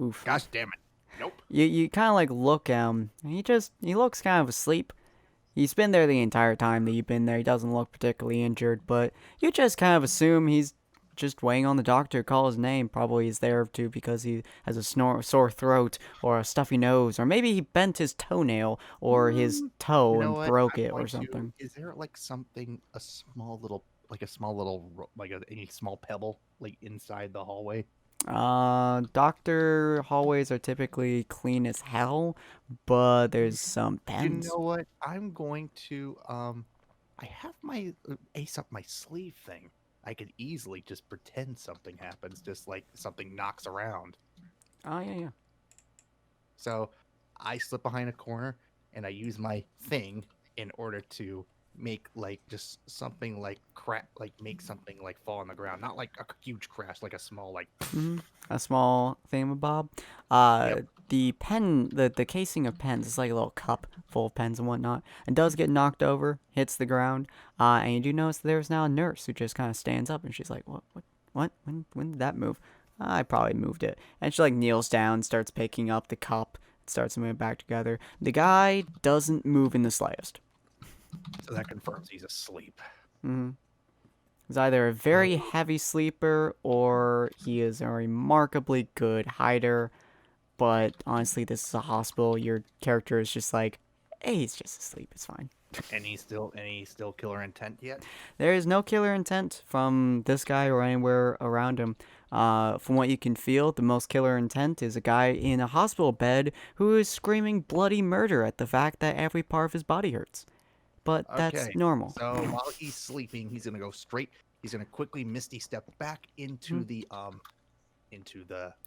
Oof.
Gosh damn it. Nope.
You kind of like look at him, and he looks kind of asleep. He's been there the entire time that you've been there. He doesn't look particularly injured, but you just kind of assume he's just waiting on the doctor to call his name. Probably he's there too because he has a sore throat or a stuffy nose, or maybe he bent his toenail or his toe
You know
and
what?
broke
I'm
it or
going to-
something.
Is there like something, a small little any small pebble like inside the hallway?
Doctor hallways are typically clean as hell, but there's some pens.
You know what? I'm going to I have my ace up my sleeve thing. I could easily just pretend something happens, just like something knocks around.
Oh yeah.
So I slip behind a corner and I use my thing in order to make like just something like make something like fall on the ground, not like a huge crash, like a small like
A small thingamabob.
Yep.
the pen, the casing of pens, is like a little cup full of pens and whatnot. It does get knocked over, hits the ground, and you do notice there's now a nurse who just kind of stands up, and she's like, what? When did that move? I probably moved it. And she like kneels down, starts picking up the cup, starts moving it back together. The guy doesn't move in the slightest.
So that confirms he's asleep.
Mm-hmm. He's either a very heavy sleeper or he is a remarkably good hider. But honestly, this is a hospital. Your character is just like, hey, he's just asleep. It's fine.
Any still killer intent yet?
There is no killer intent from this guy or anywhere around him. From what you can feel, the most killer intent is a guy in a hospital bed who is screaming bloody murder at the fact that every part of his body hurts. But that's normal.
So while he's sleeping, he's gonna go straight. He's gonna quickly misty step back into the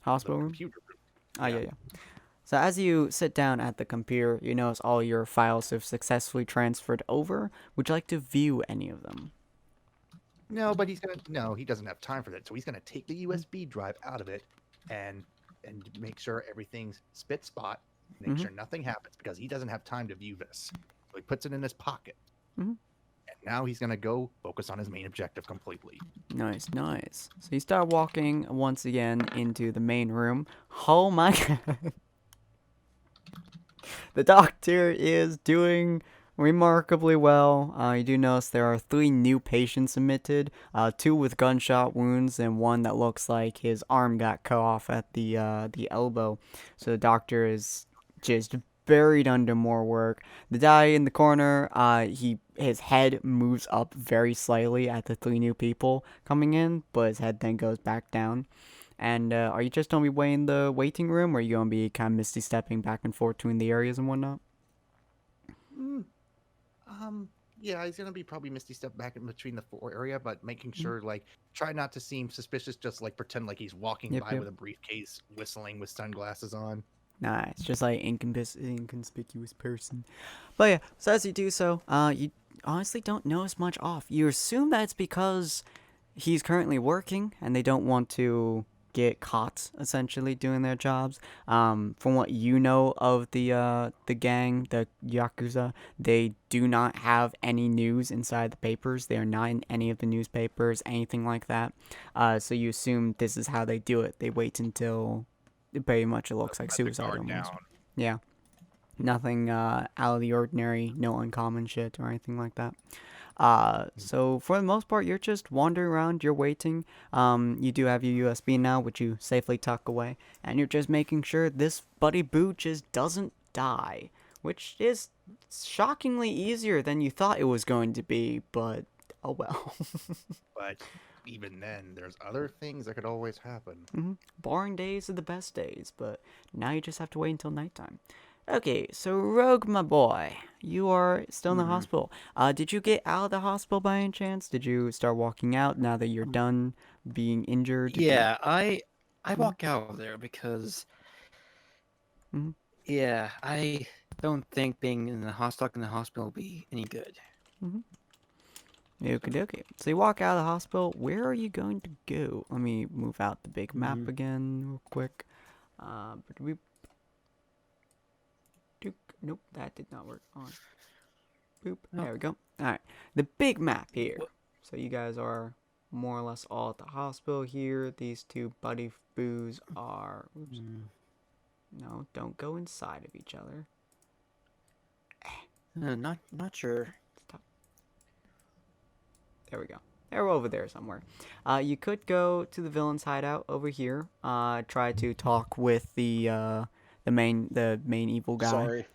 hospital room.
Computer room.
Oh, yeah. So as you sit down at the computer, you notice all your files have successfully transferred over. Would you like to view any of them?
No, but he doesn't have time for that. So he's gonna take the USB drive out of it and make sure everything's spit spot, make sure nothing happens because he doesn't have time to view this. So he puts it in his pocket. And now he's gonna go focus on his main objective completely.
Nice. So you start walking once again into the main room. Oh my god. The doctor is doing remarkably well. You do notice there are 3 new patients admitted, 2 with gunshot wounds and 1 that looks like his arm got cut off at the elbow. So the doctor is just buried under more work. The guy in the corner, his head moves up very slightly at the 3 new people coming in, but his head then goes back down. And are you just going to be waiting in the waiting room, or are you going to be kind of misty stepping back and forth between the areas and whatnot?
Yeah, he's gonna be probably misty step back in between the 4 area, but making sure try not to seem suspicious. Just pretend like he's walking by with a briefcase, whistling with sunglasses on.
Nice, just like inconspicuous person. But yeah, so as you do so, you honestly don't notice much off. You assume that it's because he's currently working and they don't want to get caught essentially doing their jobs. From what you know of the gang, the Yakuza, they do not have any news inside the papers. They are not in any of the newspapers, anything like that. So you assume this is how they do it. They wait until pretty much it looks like suicide almost. Yeah. Nothing out of the ordinary, no uncommon shit or anything like that. So for the most part, you're just wandering around, you're waiting. You do have your USB now, which you safely tuck away, and you're just making sure this Buddy Boo just doesn't die, which is shockingly easier than you thought it was going to be, but oh well.
But even then, there's other things that could always happen.
Boring days are the best days, but now you just have to wait until nighttime. Okay, so Rogue, my boy, you are still in the hospital. Did you get out of the hospital by any chance? Did you start walking out now that you're done being injured?
Yeah, I walk out of there because yeah, I don't think being in the hospital will be any good.
Okay. So you walk out of the hospital. Where are you going to go? Let me move out the big map again real quick. Nope, that did not work. On. Boop. There we go. Alright. The big map here. So you guys are more or less all at the hospital here. These 2 Buddy Boos are... Oops. No, don't go inside of each other.
Not sure.
Stop. There we go. They're over there somewhere. You could go to the villain's hideout over here. Try to talk with the main evil guy.
Sorry.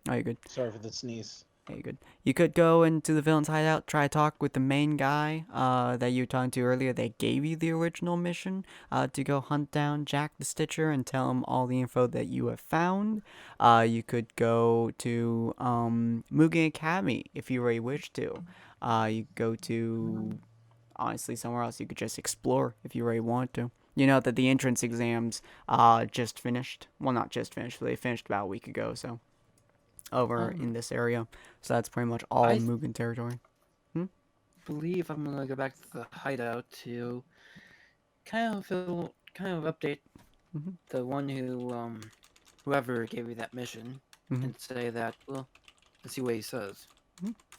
Oh, you're good.
Sorry for the sneeze.
Yeah, you're good. You could go into the villain's hideout, try to talk with the main guy that you were talking to earlier. They gave you the original mission to go hunt down Jack the Stitcher and tell him all the info that you have found. You could go to Mugen Academy if you really wish to. You could go to, honestly, somewhere else. You could just explore if you really want to. You know that the entrance exams just finished. Well, not just finished, but they finished about a week ago, so over in this area. So that's pretty much all Mugen territory.
Believe I'm gonna go back to the hideout to kind of update the one who whoever gave you that mission
Mhm.
and say that. Well, let's see what he says.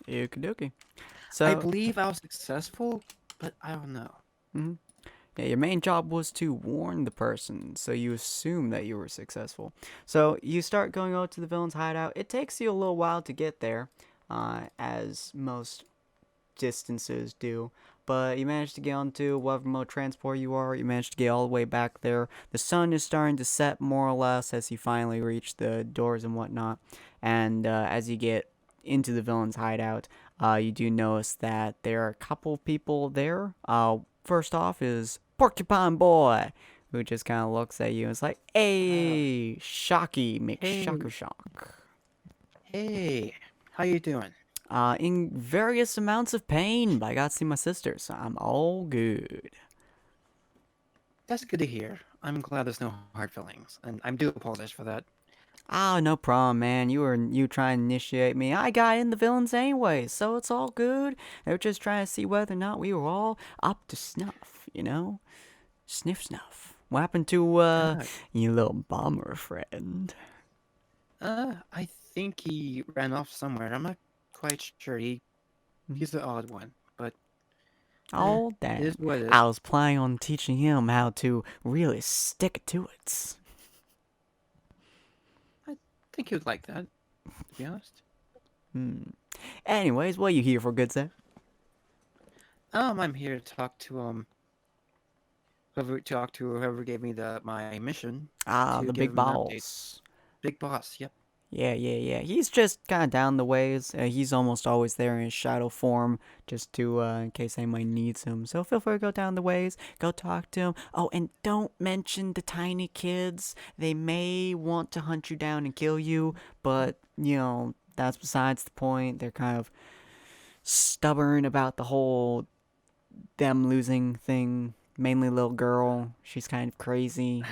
Okie dokie.
I
So,
believe I was successful, but I don't know.
yeah, your main job was to warn the person, so you assume that you were successful. So you start going out to the villain's hideout. It takes you a little while to get there, as most distances do. But you manage to get onto whatever mode transport you are. You manage to get all the way back there. The sun is starting to set more or less as you finally reach the doors and whatnot. And as you get into the villain's hideout, you do notice that there are a couple people there. First off is Porcupine Boy, who just kind of looks at you and is like, "Hey, Shocky McShocker Shock."
Hey, how you doing?
In various amounts of pain, but I got to see my sister, so I'm all good.
That's good to hear. I'm glad there's no hard feelings, and I do apologize for that.
Ah, no problem, man. You trying to initiate me. I got in the villains anyway, so it's all good. They were just trying to see whether or not we were all up to snuff, you know? Sniff snuff. What happened to, your little bomber friend?
I think he ran off somewhere. I'm not quite sure. He's the odd one, but
Oh,
it
damn.
is what it is.
I was planning on teaching him how to really stick to it.
I think he would like that, to be honest.
Anyways, what are you here for, good sir?
I'm here to talk to whoever gave me my mission.
Ah,
to
the
give
big
him an update.
boss.
Big boss. Yep.
Yeah. He's just kind of down the ways. He's almost always there in his shadow form, just to, in case anybody needs him. So feel free to go down the ways, go talk to him. Oh, and don't mention the tiny kids. They may want to hunt you down and kill you, but, that's besides the point. They're kind of stubborn about the whole them losing thing. Mainly little girl. She's kind of crazy.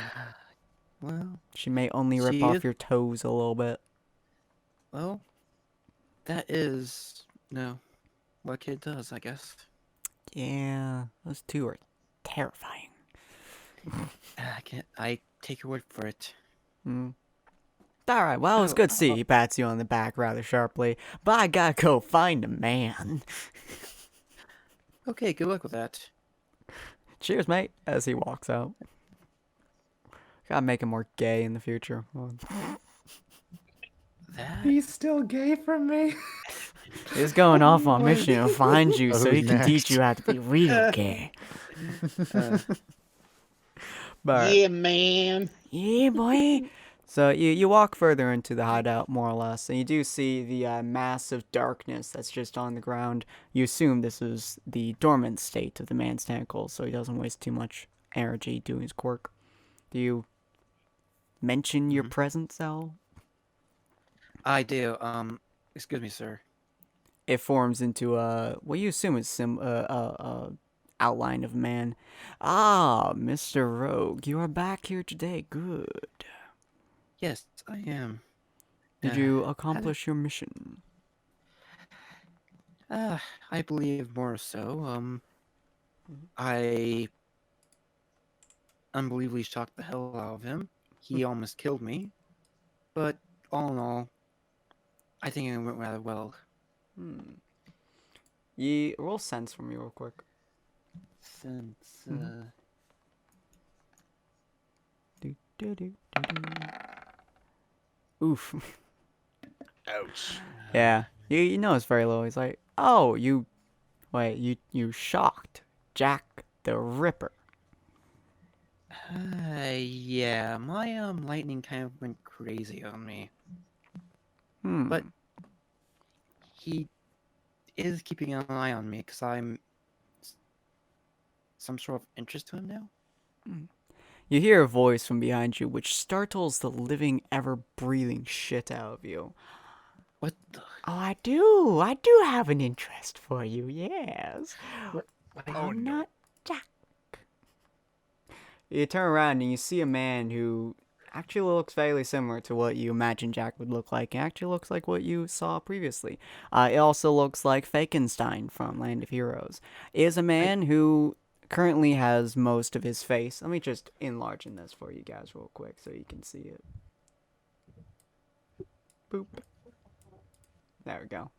Well,
She may only rip
She
off
is-
your toes a little bit.
well, that is what a kid does, I guess.
Yeah, those two are terrifying.
I take your word for it.
Alright, well, it's
So,
good to see. He pats you on the back rather sharply. But I gotta go find a man.
Okay, good luck with that.
Cheers, mate, as he walks out. Gotta make him more gay in the future.
That
He's still gay from me.
He's going off on mission to find you
Oh,
so he
who's
can teach
next?
you how to be real gay. But,
Yeah, man.
yeah, boy. So you walk further into the hideout, more or less, and you do see the massive darkness that's just on the ground. You assume this is the dormant state of the man's tentacles, so he doesn't waste too much energy doing his quirk. Do you mention your presence, Al?
I do. Excuse me, sir.
It forms into what you assume is outline of a man. Ah, Mr. Rogue, you are back here today. Good.
Yes, I am.
Did you accomplish your mission?
I believe more so. I unbelievably shocked the hell out of him. He almost killed me. But all in all, I think it went rather well.
Ye roll sense for me real quick.
Since
Oof.
Ouch.
Yeah. You know it's very low. He's like, oh, you shocked Jack the Ripper.
yeah, my lightning kind of went crazy on me.
Hmm.
But he is keeping an eye on me because I'm some sort of interest to him now.
You hear a voice from behind you which startles the living, ever-breathing shit out of you.
What the?
Oh, I do have an interest for you, yes. I'm not Jack. You turn around and you see a man who actually looks fairly similar to what you imagine Jack would look like. It actually looks like what you saw previously. It also looks like Fakenstein from Land of Heroes. It is a man who currently has most of his face. Let me just enlarge in this for you guys real quick so you can see it. Boop. There we go.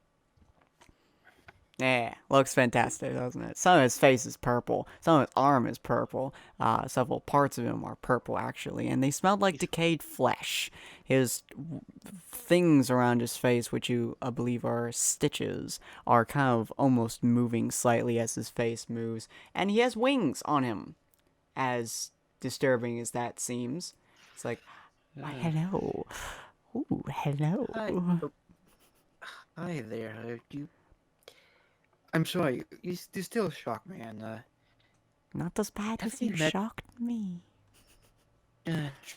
Yeah, looks fantastic, doesn't it? Some of his face is purple. Some of his arm is purple. Several parts of him are purple, actually. And they smelled like decayed flesh. His things around his face, which I believe are stitches, are kind of almost moving slightly as his face moves. And he has wings on him. As disturbing as that seems. It's like, hello. Ooh, hello.
Hi there. I'm sorry. You still shock me, and
Not as bad
have
as
you
you
met-
shocked me.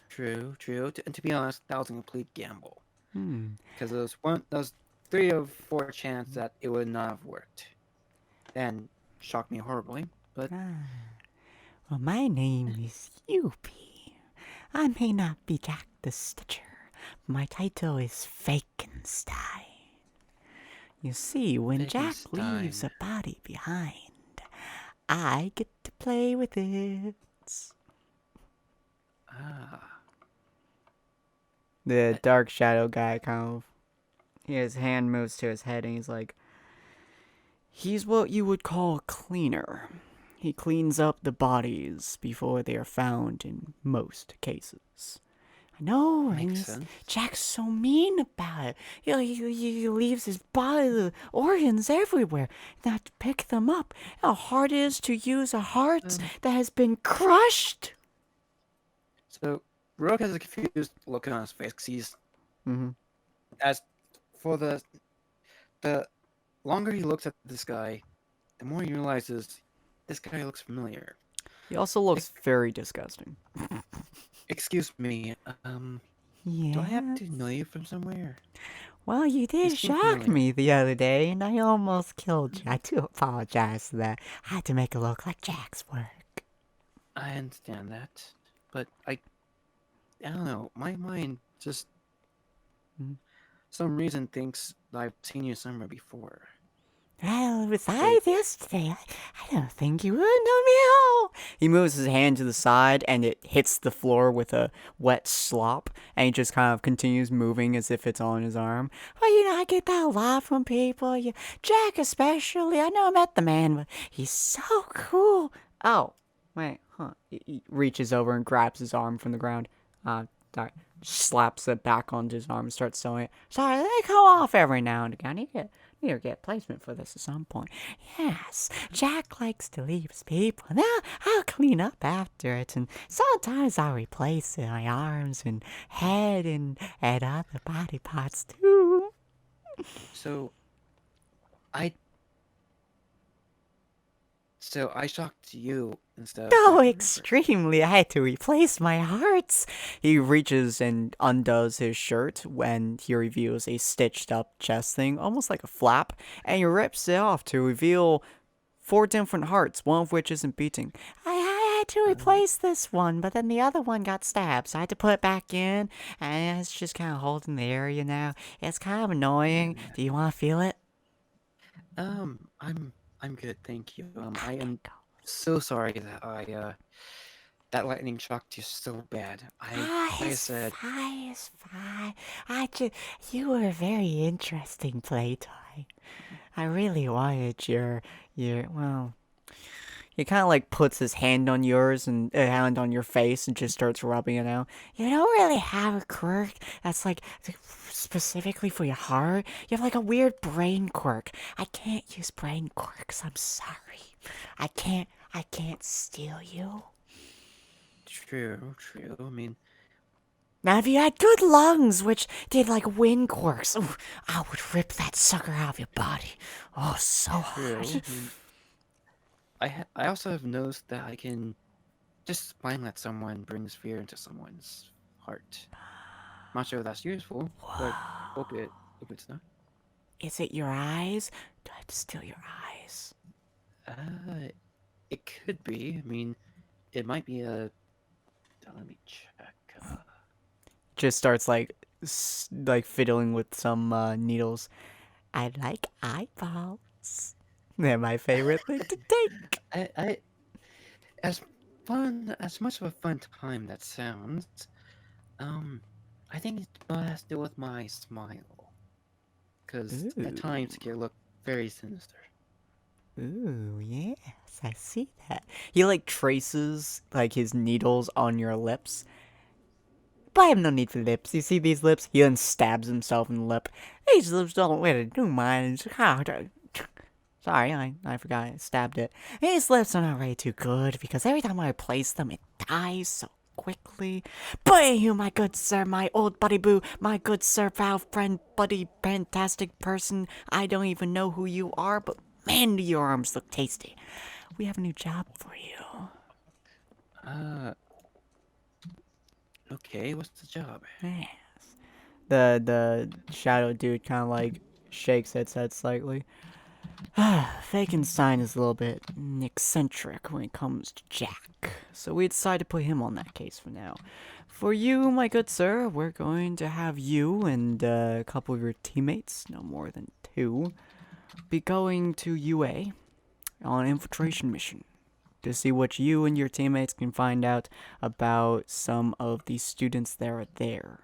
True. And to be honest, that was a complete gamble.
Hmm.
Because there was 3 of 4 chance that it would not have worked. Then shocked me horribly, but
Well, my name is Yuppie. I may not be Jack the Stitcher, but my title is Fakenstein. You see, when Jack leaves a body behind, I get to play with it. The dark shadow guy his hand moves to his head and he's like, he's what you would call a cleaner. He cleans up the bodies before they are found in most cases. I know, and Jack's so mean about it. He leaves his body, the organs everywhere. Not to pick them up. How hard it is to use a heart that has been crushed.
So Rogue has a confused look on his face because he's as for the longer he looks at this guy, the more he realizes this guy looks familiar.
He also looks very disgusting.
Excuse me, do I have to know you from somewhere?
Well, you did shock me the other day, and I almost killed you. I do apologize for that. I had to make it look like Jack's work.
I understand that, but I don't know. My mind just some reason thinks I've seen you somewhere before.
Well, besides yesterday, I don't think you would know me at all. He moves his hand to the side, and it hits the floor with a wet slop, and he just kind of continues moving as if it's on his arm. Well, I get that a lot from people. Jack especially. I know I met the man, but he's so cool. Oh, wait, He reaches over and grabs his arm from the ground. Sorry. Slaps it back onto his arm and starts sewing it. Sorry, they come off every now and again. I need to get placement for this at some point. Yes, Jack likes to leave his people. Now I'll clean up after it, and sometimes I'll replace my arms and head and other body parts too.
So I shocked you instead of...
Oh, extremely. I had to replace my hearts. He reaches and undoes his shirt when he reveals a stitched up chest thing, almost like a flap, and he rips it off to reveal 4 different hearts, one of which isn't beating. I had to replace this one, but then the other one got stabbed, so I had to put it back in, and it's just kind of holding the area now. It's kind of annoying. Do you want to feel it?
I'm good, thank you. I am so sorry that that lightning shocked you so bad. Like I said,
It's fine. You were a very interesting playtime. I really wanted your well. He kind of like puts his hand on yours and a hand on your face and just starts rubbing it out. You don't really have a quirk that's like specifically for your heart. You have like a weird brain quirk. I can't use brain quirks. I'm sorry. I can't steal you.
True. I mean,
now if you had good lungs, which did like wind quirks, ooh, I would rip that sucker out of your body. Oh, so hard.
I also have noticed that I can just smiling at someone brings fear into someone's heart. Not sure if that's useful, but hope it's not.
Is it your eyes? Do I have to steal your eyes?
It could be. I mean, it might be a... Let me check.
Just starts like fiddling with some needles. I like eyeballs. They're my favorite thing to take.
as fun as much of a fun time that sounds, I think it has to do with my smile, because at times it can look very sinister.
Ooh, yes, I see that. He like traces like his needles on your lips. But I have no need for lips. You see these lips? He then stabs himself in the lip. These lips don't really do mine. Sorry, I forgot I stabbed it. These lips are not really too good because every time I replace them, it dies so quickly. But you, my good sir, my old buddy boo, my good sir, pal, friend, buddy, fantastic person. I don't even know who you are, but man, do your arms look tasty. We have a new job for you.
Okay, what's the job?
Yes. The shadow dude kind of like shakes its head slightly. Fakenstein is a little bit eccentric when it comes to Jack, so we decided to put him on that case for now. For you, my good sir, we're going to have you and a couple of your teammates, no more than 2, be going to UA on an infiltration mission to see what you and your teammates can find out about some of the students that are there.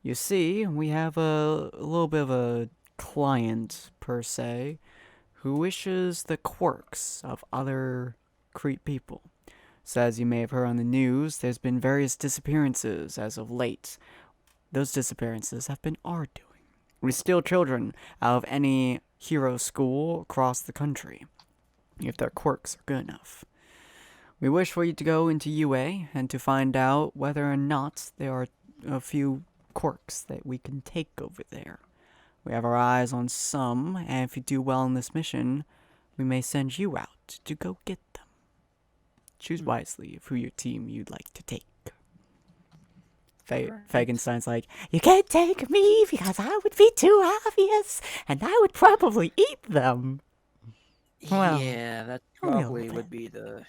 You see, we have a little bit of a client, per se, who wishes the quirks of other Crete people. So as you may have heard on the news, there's been various disappearances as of late. Those disappearances have been our doing. We steal children out of any hero school across the country, if their quirks are good enough. We wish for you to go into UA and to find out whether or not there are a few quirks that we can take over there. We have our eyes on some, and if you do well in this mission, we may send you out to go get them. Choose wisely of who your team you'd like to take. Fagenstein's like, you can't take me because I would be too obvious, and I would probably eat them. Well,
yeah, that
only a
probably
little
would be the...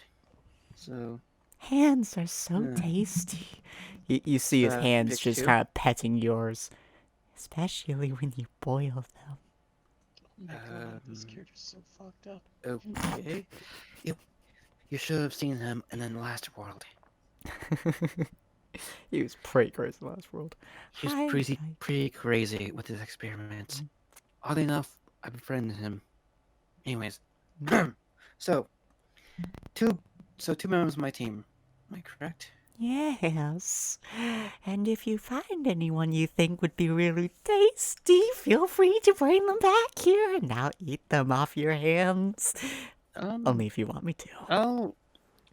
So...
Hands are so tasty. You see his hands
pick
just
2?
kind of petting yours. Especially when you boil them.
Oh my god, this character's so fucked up.
Okay. You should have seen him in the last world.
He was pretty crazy in the last world.
He was pretty crazy with his experiments. Oddly enough, I befriended him. Anyways, so two members of my team. Am I correct?
Yes. And if you find anyone you think would be really tasty, feel free to bring them back here and I'll eat them off your hands. Only if you want me to.
I'll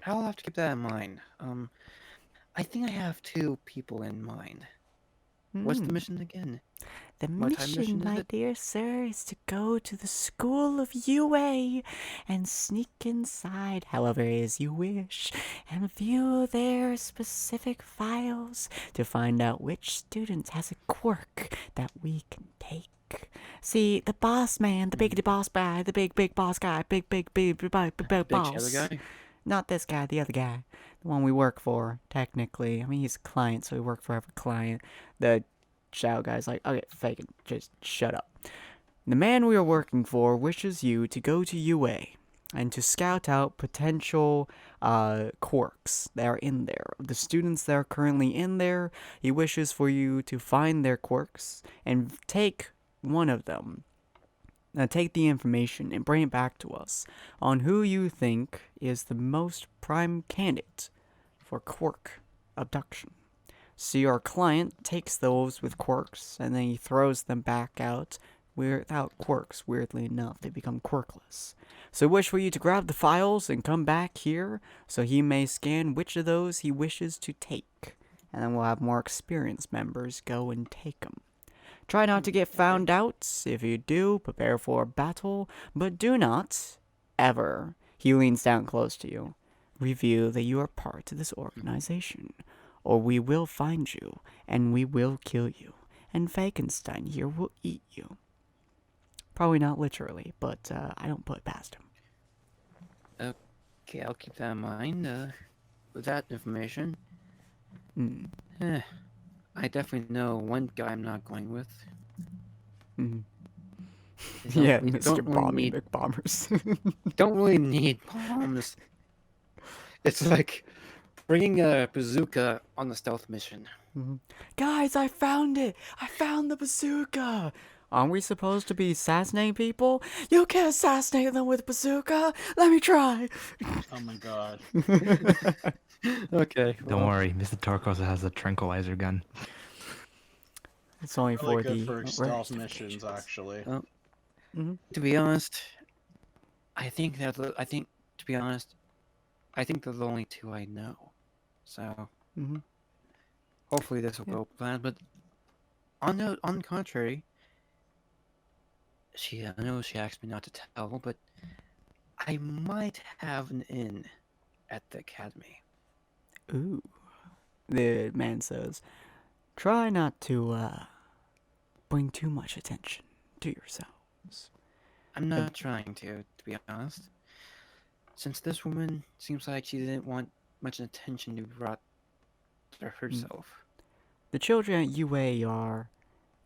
have to keep that in mind. I think I have 2 people in mind. What's the mission again?
The
What time mission
mission,
is
my
it?
dear sir, is to go to the school of UA and sneak inside however it is you wish and view their specific files to find out which student has a quirk that we can take. See, the boss man, the big boss guy, the big boss guy, big boss.
Other guy?
Not this guy, the other guy. The one we work for, technically. I mean, he's a client, so we work for every client. The shadow guy's like, okay, Fagin, just shut up. The man we are working for wishes you to go to UA and to scout out potential quirks that are in there. The students that are currently in there, he wishes for you to find their quirks and take one of them. Take the information and bring it back to us on who you think is the most prime candidate for quirk abduction. See, our client takes those with quirks and then he throws them back out without quirks. Weirdly enough, they become quirkless. So wish for you to grab the files and come back here so he may scan which of those he wishes to take. And then we'll have more experienced members go and take them. Try not to get found out. If you do, prepare for a battle, but do not, ever, he leans down close to you, reveal that you are part of this organization, or we will find you, and we will kill you, and Fakenstein here will eat you. Probably not literally, but I don't put it past him.
Okay, I'll keep that in mind. With that information, I definitely know one guy I'm not going with.
Yeah,
we
Mr.
don't really
Bomby
need-
McBombers.
Don't really need bombs. It's like bringing a bazooka on a stealth mission.
Guys, I found it! I found the bazooka! Aren't we supposed to be assassinating people? You can't assassinate them with bazooka! Let me try!
Oh my god.
Okay.
Don't
well,
worry, Mr. Torcos has a tranquilizer gun.
It's only
Really
for
good
the
for stealth
rarest of
missions,
occasions.
actually.
To be honest, I think to be honest, I think they're the only two I know. So
Mhm.
hopefully this will
Yeah.
go planned. But on the contrary, I know she asked me not to tell, but I might have an in at the academy.
Ooh. The man says, try not to, bring too much attention to yourselves.
I'm not trying to be honest. Since this woman seems like she didn't want much attention to be brought to herself.
The children at UA are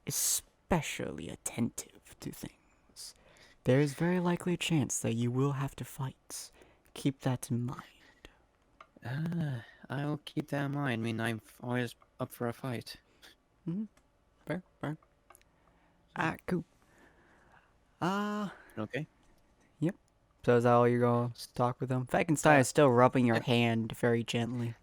especially attentive to things. There is very likely a chance that you will have to fight. Keep that in mind.
I'll keep that in mind. I mean, I'm always up for a fight.
Fair, fair. Alright, cool.
Okay.
So is that all you're gonna talk with them? Falkenstein is still rubbing your hand very gently.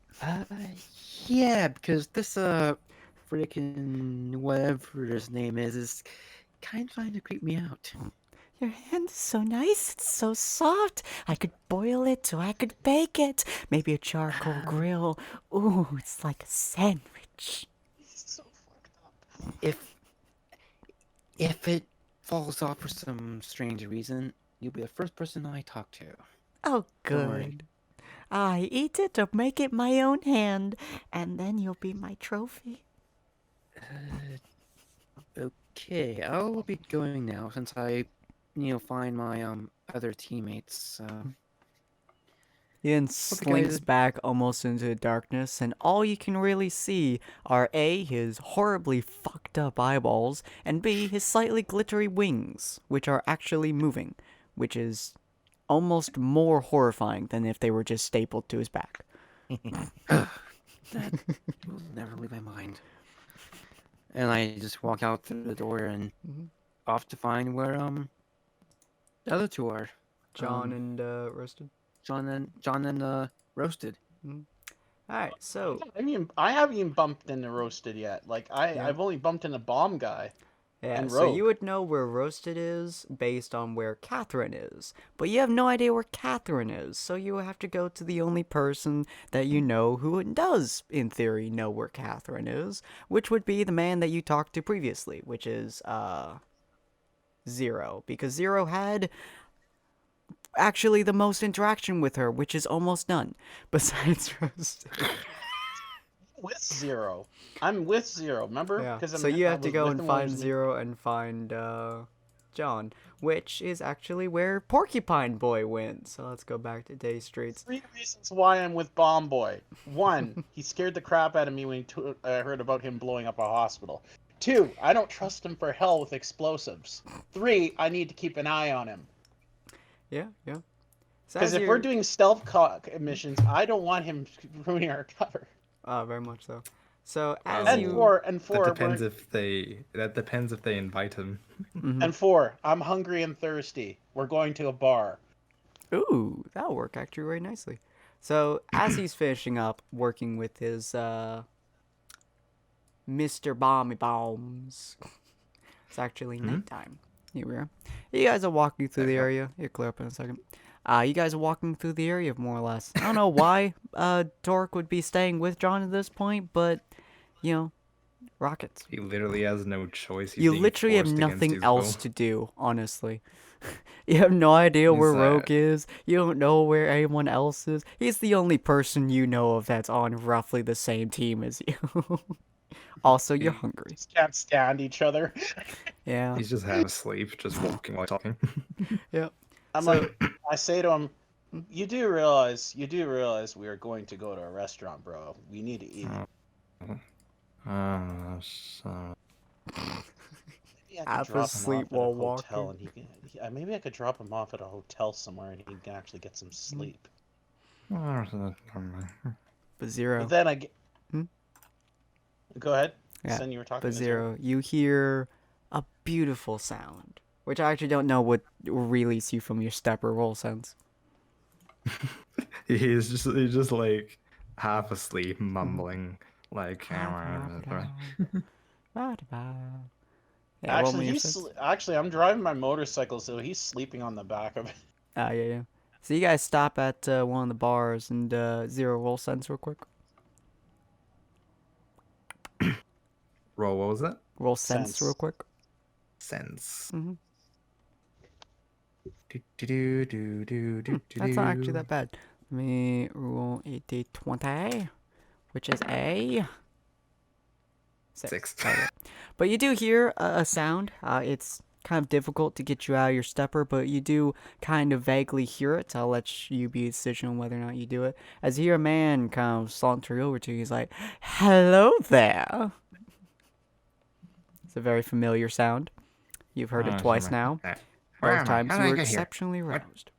Yeah, because this freaking whatever his name is kind of trying to creep me out.
Your hand is so nice, it's so soft. I could boil it or I could bake it. Maybe a charcoal grill. Ooh, it's like a sandwich.
He's so fucked up.
If it falls off for some strange reason, you'll be the first person I talk to.
Oh,
Don't worry.
good. I eat it or make it my own hand, and then you'll be my trophy.
Okay, I'll be going now since I, find my other teammates.
He then
Okay,
slinks
guys.
back almost into the darkness, and all you can really see are A, his horribly fucked up eyeballs, and B, his slightly glittery wings, which are actually moving, which is almost more horrifying than if they were just stapled to his back.
That will never leave my mind. And I just walk out through the door and off to find where the other two are.
John and Roasted.
John and Roasted.
Alright, so
I haven't even bumped into Roasted yet. Like
Yeah.
I've only bumped into Bomb Guy.
yeah,
And
so
Rogue.
you would know where Roasted is based on where Catherine is, but you have no idea where Catherine is, so you have to go to the only person that you know who does, in theory, know where Catherine is, which would be the man that you talked to previously, which is Zero, because Zero had actually the most interaction with her, which is almost none, besides Roasted.
With Zero. I'm with Zero, remember?
Yeah.
'Cause
So
I'm-
you
I
have to
was
go
with
and
him when he
find
was-
Zero and find John, which is actually where Porcupine Boy went. So let's go back to Day Streets.
3 reasons why I'm with Bomb Boy. 1, he scared the crap out of me when I heard about him blowing up a hospital. 2, I don't trust him for hell with explosives. 3, I need to keep an eye on him.
Yeah, yeah. So
Because
as
if we're
you're-
doing stealth missions, I don't want him ruining our cover.
very much so. So as
And
you
4,
That depends if they invite him.
and 4, I'm hungry and thirsty. We're going to a bar.
Ooh, that'll work actually very nicely. So as he's finishing up working with his Mr. Bomby Bombs, it's actually nighttime. Here we are. You guys are walking through the area. You'll clear up in a second. You guys are walking through the area more or less. I don't know why Torque would be staying with John at this point, but rockets.
He literally has no choice. He's
You
being
literally have
forced against
nothing
his
else
will.
to do, honestly. You have no idea where
He's,
Rogue is. You don't know where anyone else is. He's the only person you know of that's on roughly the same team as you. Also, you're hungry.
Just can't stand each other.
Yeah.
He's just half asleep, just walking while talking.
Yep.
I'm
So-
like, I say to him, you do realize we are going to go to a restaurant, bro. We need to eat.
So...
Maybe I could
Half
drop him
asleep
off at a
while
hotel
walking.
and maybe I could drop him off at a hotel somewhere and he can actually get some sleep.
But Zero.
But then
Hmm?
Go ahead.
Yeah,
Sen, you were talking
but
to Zero.
Zero, you hear a beautiful sound, which I actually don't know what release you from your stepper roll sense.
he's just like half asleep, mumbling like.
Yeah, roll me your
Actually,
sense.
actually, I'm driving my motorcycle, so he's sleeping on the back of it.
Ah, yeah, yeah. So you guys stop at one of the bars and Zero roll sense real quick.
Roll, what was it?
Roll sense
Sense.
real quick.
Sense.
Hmm.
Do.
That's not actually that bad. Let me roll a d20, which is a 6.
6.
Okay. But you do hear a sound. It's kind of difficult to get you out of your stepper, but you do kind of vaguely hear it. So I'll let you be a decision on whether or not you do it. As you hear a man kind of saunter over to you, he's like, "Hello there." It's a very familiar sound. You've heard it twice now.
Where
Both
am I?
times
How
you
did I
were
get here?
exceptionally
What?
roused.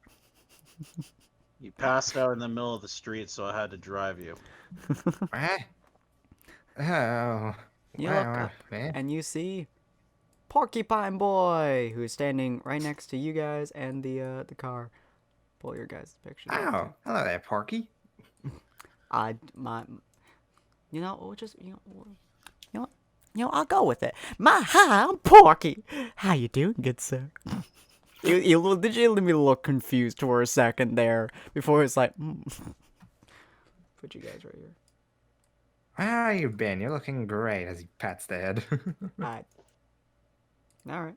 You passed out in the middle of the street, so I had to drive you.
What? Oh.
You look
wow,
up
man.
and you see Porcupine Boy, who is standing right next to you guys and the car. Pull your guys' pictures. up,
Oh,
too.
hello there, Porky.
We'll just I'll go with it. Hi, I'm Porky. How you doing, good sir? You legitimately look confused for a second there before it's like, Put you guys right here.
How you been? You're looking great as he pats the head.
All right.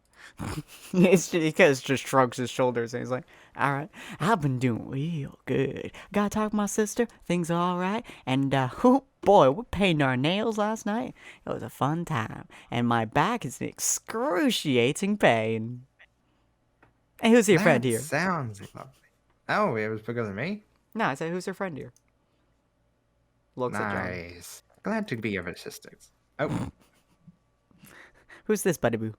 He just shrugs his shoulders and he's like, all right, I've been doing real good. Gotta talk to my sister. Things are all right. And, oh boy, we painted our nails last night. It was a fun time. And my back is in excruciating pain. And who's your friend
That
here?
sounds lovely. Oh, it was because of me?
No, I said, who's your friend here? Looks at John.
Nice. Glad to be your assistants. Oh.
Who's this, buddy boo?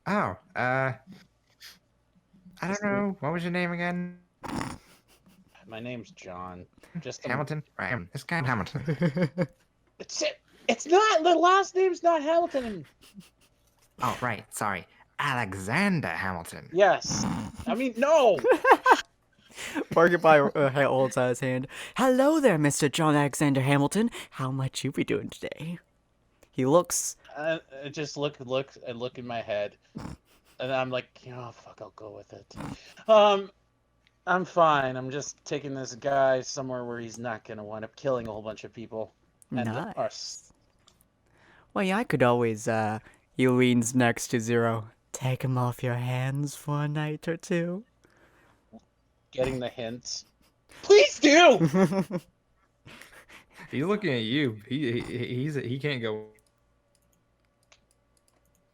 Oh, I don't know. What was your name again?
My name's John. Just
Hamilton? Right. This guy Hamilton.
It's not. The last name's not Hamilton.
Oh, right. Sorry. Alexander Hamilton.
Yes. I mean, no.
Porcupine holds out his hand. Hello there, Mr. John Alexander Hamilton. How might you be doing today? He looks.
I just look in my head, and I'm like, fuck, I'll go with it. I'm fine. I'm just taking this guy somewhere where he's not gonna wind up killing a whole bunch of people. And
Nice.
us.
Well, yeah, I could always. He leans next to Zero. Take him off your hands for a night or two.
Getting the hints. Please do.
He's looking at you. He can't go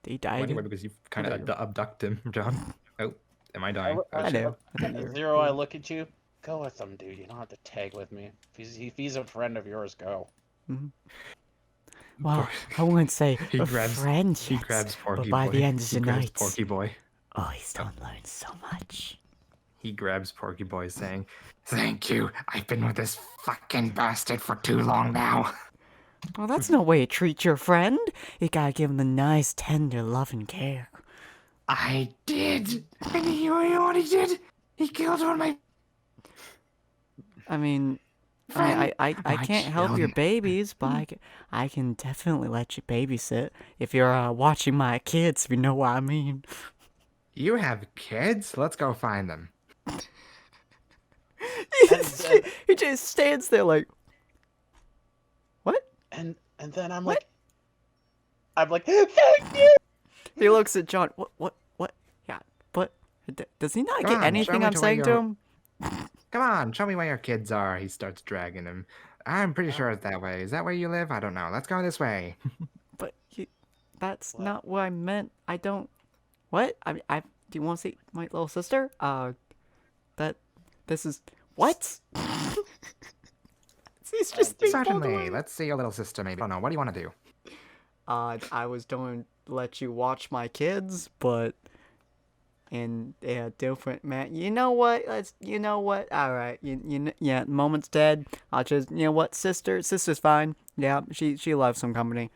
He died.
anywhere because you kind of abduct him, John. Oh, am I dying?
I know. I think you're-
Zero, I look at you. Go with him, dude. You don't have to tag with me. If he's a friend of yours, go.
Well, I wouldn't say
He
a
grabs-
friend
He
yet,
grabs Porky
but by
Boy.
the end of
He
the
grabs
night,
Porky Boy.
oh, he's done learned so much.
He grabs Porky Boy, saying, "Thank you. I've been with this fucking bastard for too long now."
Well, that's no way to treat your friend. You gotta give him the nice, tender love and care.
I did. And you know what he did? He killed one of my
I mean,
friends.
I can't help your
children.
babies, but I can definitely let you babysit if you're watching my kids, if you know what I mean.
You have kids? Let's go find them.
He just stands there like, what?
And then I'm like, thank you.
He looks at John. What? Yeah, but does he not
Come
get
on, show
anything
me
I'm
to where
saying to
you're-
him?
Come on, show me where your kids are. He starts dragging him. I'm pretty sure it's that way. Is that where you live? I don't know. Let's go this way.
But that's
What?
not what I meant. I don't. What? I do you want to see my little sister? This is what? He's just being pulled
Certainly.
away.
Let's see your little sister, maybe. I don't know. What do you want to do?
I was going to let you watch my kids, but in a different man. You know what? You know what? All right. Yeah. Moment's dead. I'll just. You know what? Sister's fine. Yeah. She loves some company.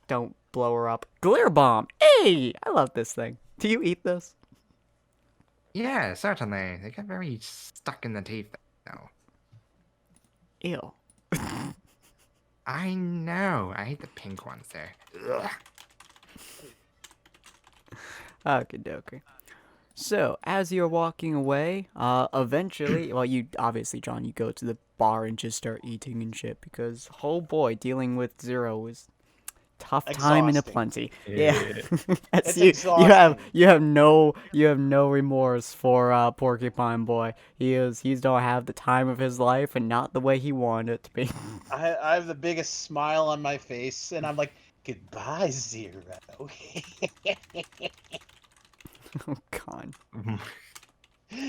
Don't blow her up. Glitter bomb. Hey, I love this thing. Do you eat this?
Yeah, certainly. They get very stuck in the teeth, though.
Ew.
I know. I hate the pink ones there. Ugh.
Okie dokie. So, as you're walking away, eventually, well, you obviously, John, you go to the bar and just start eating and shit because, oh boy, dealing with Zero is tough time and a
Exhausting.
plenty. Yeah,
It's
you
exhausting.
you have no remorse for Porcupine Boy. He's don't have the time of his life and not the way he wanted it to be.
I have the biggest smile on my face, and I'm like, goodbye, Zero.
Oh God.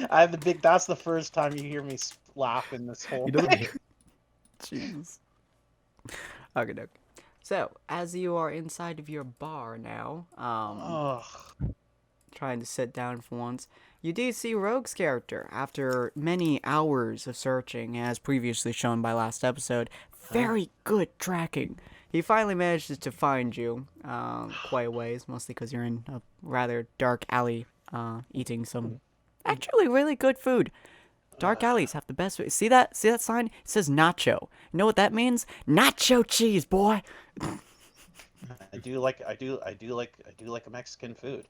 I have the big. That's the first time you hear me laugh in this whole
He doesn't
thing.
hit.
Jeez. Okay, doke. So, as you are inside of your bar now,
Ugh.
trying to sit down for once, you do see Rogue's character after many hours of searching, as previously shown by last episode. Very good tracking. He finally manages to find you quite a ways, mostly because you're in a rather dark alley eating some actually really good food. Dark alleys have the best food. See that sign? It says nacho. You know what that means? Nacho cheese, boy.
I do like a Mexican food.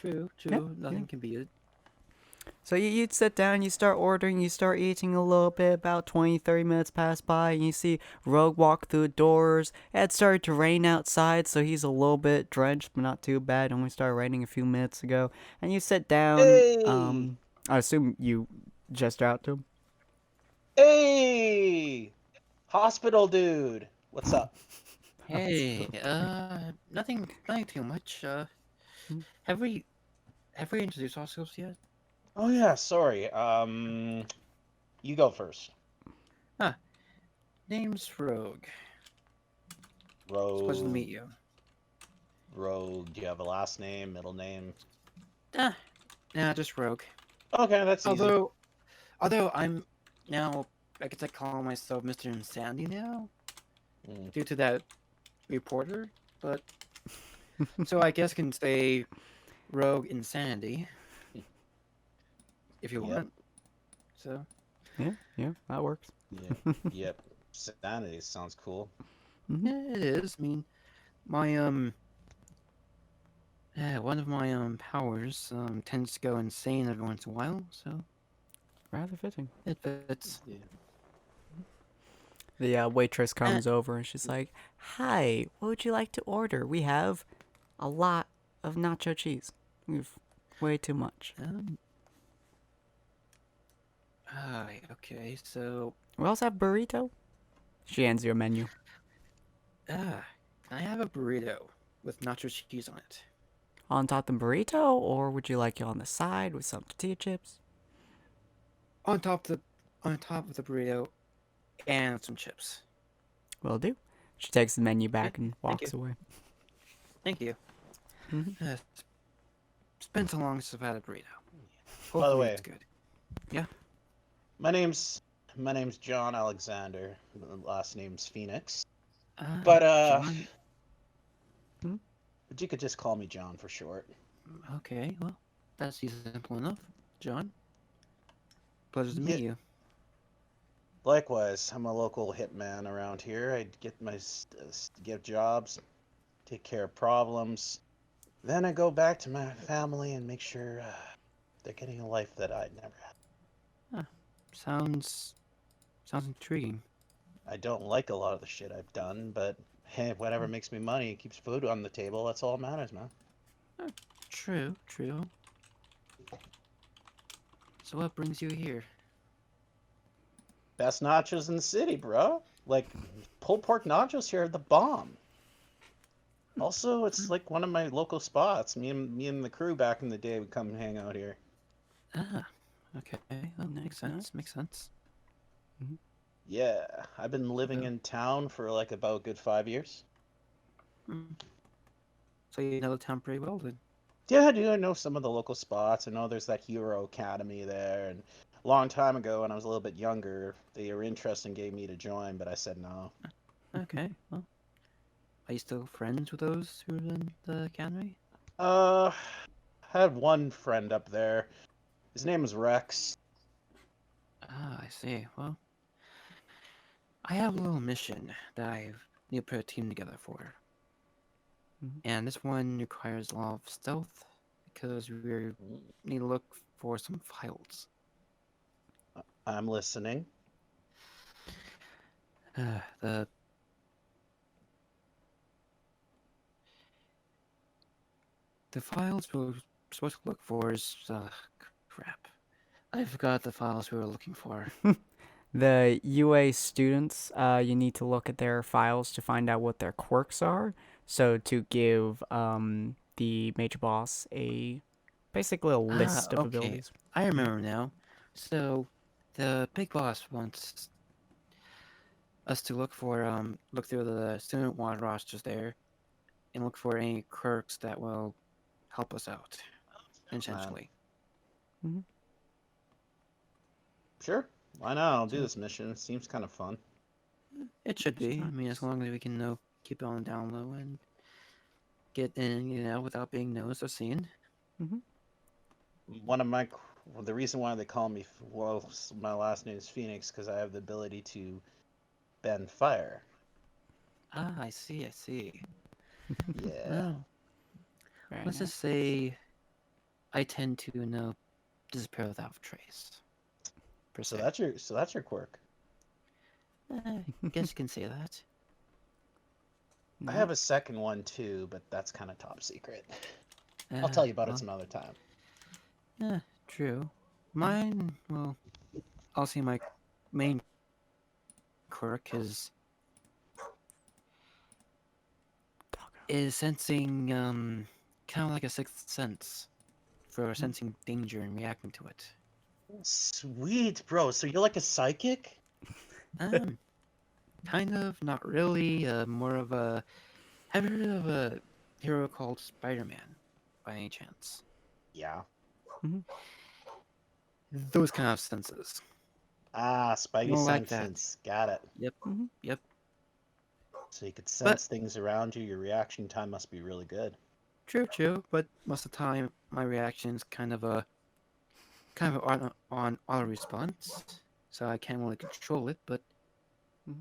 True.
Yeah,
Nothing
yeah.
can beat it.
So you'd sit down, you start ordering, you start eating a little bit, about 20, 30 minutes pass by, and you see Rogue walk through the doors. It started to rain outside, so he's a little bit drenched, but not too bad. Only started raining a few minutes ago. And you sit down,
Hey,
I assume you gesture out to him.
hey, hospital dude, what's up?
Hey, nothing too much.
Hmm.
Have we introduced ourselves yet?
Oh yeah, sorry. You go first.
Name's Rogue. It's a
Rogue.
pleasure to meet you.
Rogue. Do you have a last name, middle name?
Nah, just Rogue.
Okay, that's easy.
Although I'm now, I guess I call myself Mr. Insanity now,
Mm.
due to that reporter. But so I guess I can say Rogue Insanity if you
Yep.
want. So
Yeah, that works.
Yeah. Yep. Sanity sounds cool.
yeah, it is. I mean, my one of my powers tends to go insane every once in a while, so
Rather fitting.
it fits.
Yeah.
The waitress comes over and she's like, "Hi, what would you like to order? We have a lot of nacho cheese. We've way too much.
Okay, so
We also have burrito." She hands you a menu.
I have a burrito with nacho cheese on it.
On top of the burrito, or would you like it on the side with some tortilla chips?
On top of the burrito and some chips.
Will do. She takes the menu back and
thank
walks
you.
away.
Thank you.
Mhm.
It's been so long since I've had a burrito.
By the
Hopefully
way,
it's good.
my name's John Alexander. Last name's Phoenix.
Uh,
But
John-
but you could just call me John for short.
Okay, well, that's simple enough. John, pleasure to meet you.
Likewise, I'm a local hitman around here. I get jobs, take care of problems. Then I go back to my family and make sure they're getting a life that I'd never had.
Sounds intriguing.
I don't like a lot of the shit I've done, but hey, whatever makes me money, keeps food on the table, that's all that matters, man.
True. So what brings you here?
Best nachos in the city, bro. Like, pulled pork nachos here are the bomb. Also, it's like one of my local spots. Me and the crew back in the day would come and hang out here.
Okay, that makes sense. Makes sense.
Yeah, I've been living in town for like about a good 5 years.
So you know the town pretty well, then.
Yeah, I do. I know some of the local spots. I know there's that Hero Academy there, and a long time ago when I was a little bit younger, they were interested and gave me to join, but I said no.
Okay, well, are you still friends with those who are in the academy?
I had one friend up there. His name was Rex.
Ah, I see. Well, I have a little mission that I need to put a team together for.
Mhm.
And this one requires a lot of stealth because we need to look for some files.
I'm listening.
The files we're supposed to look for is crap. I forgot the files we were looking for.
The UA students, you need to look at their files to find out what their quirks are. So to give the major boss basically a list of
Okay.
abilities.
I remember now. So the big boss wants us to look through the student wide rosters there and look for any quirks that will help us out, essentially.
Sure. Why not? I'll do
So-
this mission. It seems kind of fun.
It should be. I mean, as long as we can keep it on the down low and get in, without being noticed or seen.
One of my the reason why they call me my last name is Phoenix because I have the ability to bend fire.
Ah, I see.
Yeah.
Well,
Very
let's
nice.
just say I tend to disappear without a trace. Per
So
se.
that's your quirk.
I guess you can say that.
I have a second one too, but that's kind of top secret. I'll
Uh,
tell you about it
well,
some other time.
True. Mine, well, I'll say my main quirk is sensing, kind of like a sixth sense for sensing danger and reacting to it.
Sweet, bro. So you're like a psychic?
Kind of, not really. More of a. Have you heard of a hero called Spider-Man, by any chance?
Yeah.
Those kind of senses.
Ah, Spidey
More like that.
sense. Got it.
Yep.
So you could sense things around you. Your reaction time must be really good.
True. But most of the time, my reaction's kind of on auto response, so I can't really control it. But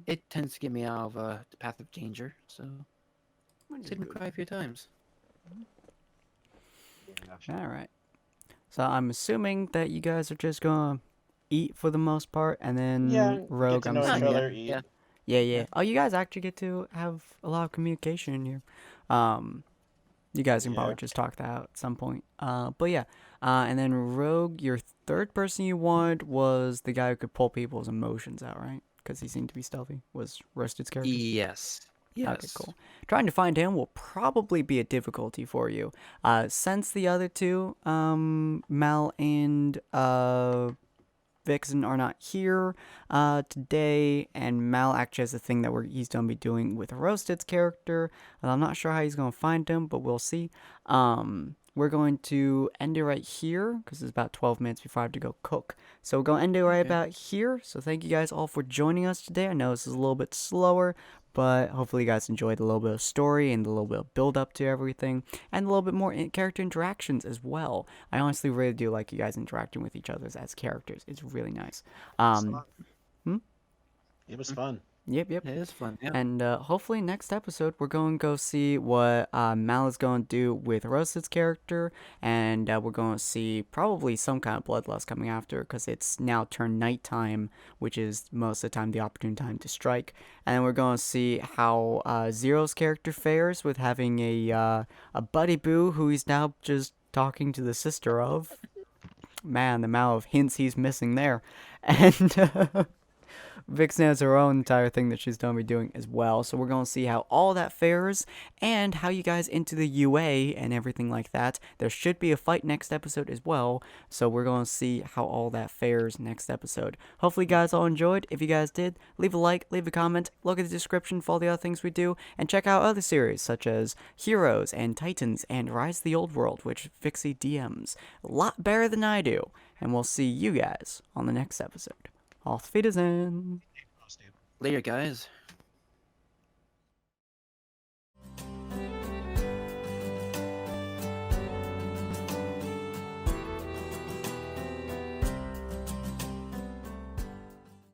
it tends to get me out of the path of danger. So it's hit me quite a few times.
All right. So I'm assuming that you guys are just gonna eat for the most part, and then
Yeah,
Rogue.
get to
I'm
know each
assuming.
other,
Yeah.
eat.
Yeah. Oh, you guys actually get to have a lot of communication in here. You guys can probably
Yeah.
just talk that out at some point. But yeah. And then Rogue, your third person you wanted was the guy who could pull people's emotions out, right? Because he seemed to be stealthy. Was Roasted's character?
Yes.
Okay, cool. Trying to find him will probably be a difficulty for you. Since the other two, Mal and Vixen are not here today, and Mal actually has a thing that he's going to be doing with Roasted's character. And I'm not sure how he's going to find him, but we'll see. We're going to end it right here because it's about 12 minutes before I have to go cook. So we're going to end it right about here. So thank you guys all for joining us today. I know this is a little bit slower, but hopefully you guys enjoyed a little bit of story and a little bit of build up to everything and a little bit more character interactions as well. I honestly really do like you guys interacting with each other as characters. It's really nice.
It was fun.
Yep.
It is fun. Yeah.
And hopefully next episode we're going to go see what Mal is going to do with Roasted's character, and we're going to see probably some kind of bloodlust coming after because it's now turned nighttime, which is most of the time the opportune time to strike. And then we're going to see how Zero's character fares with having a buddy boo who he's now just talking to the sister of. Man, the amount of hints he's missing there. And Vixen has her own entire thing that she's going to be doing as well. So we're going to see how all that fares and how you guys into the UA and everything like that. There should be a fight next episode as well. So we're going to see how all that fares next episode. Hopefully you guys all enjoyed. If you guys did, leave a like, leave a comment, look at the description for all the other things we do, and check out other series such as Heroes and Titans and Rise of the Old World, which Vixie DMs a lot better than I do. And we'll see you guys on the next episode. Auf Wiedersehen.
Later, guys.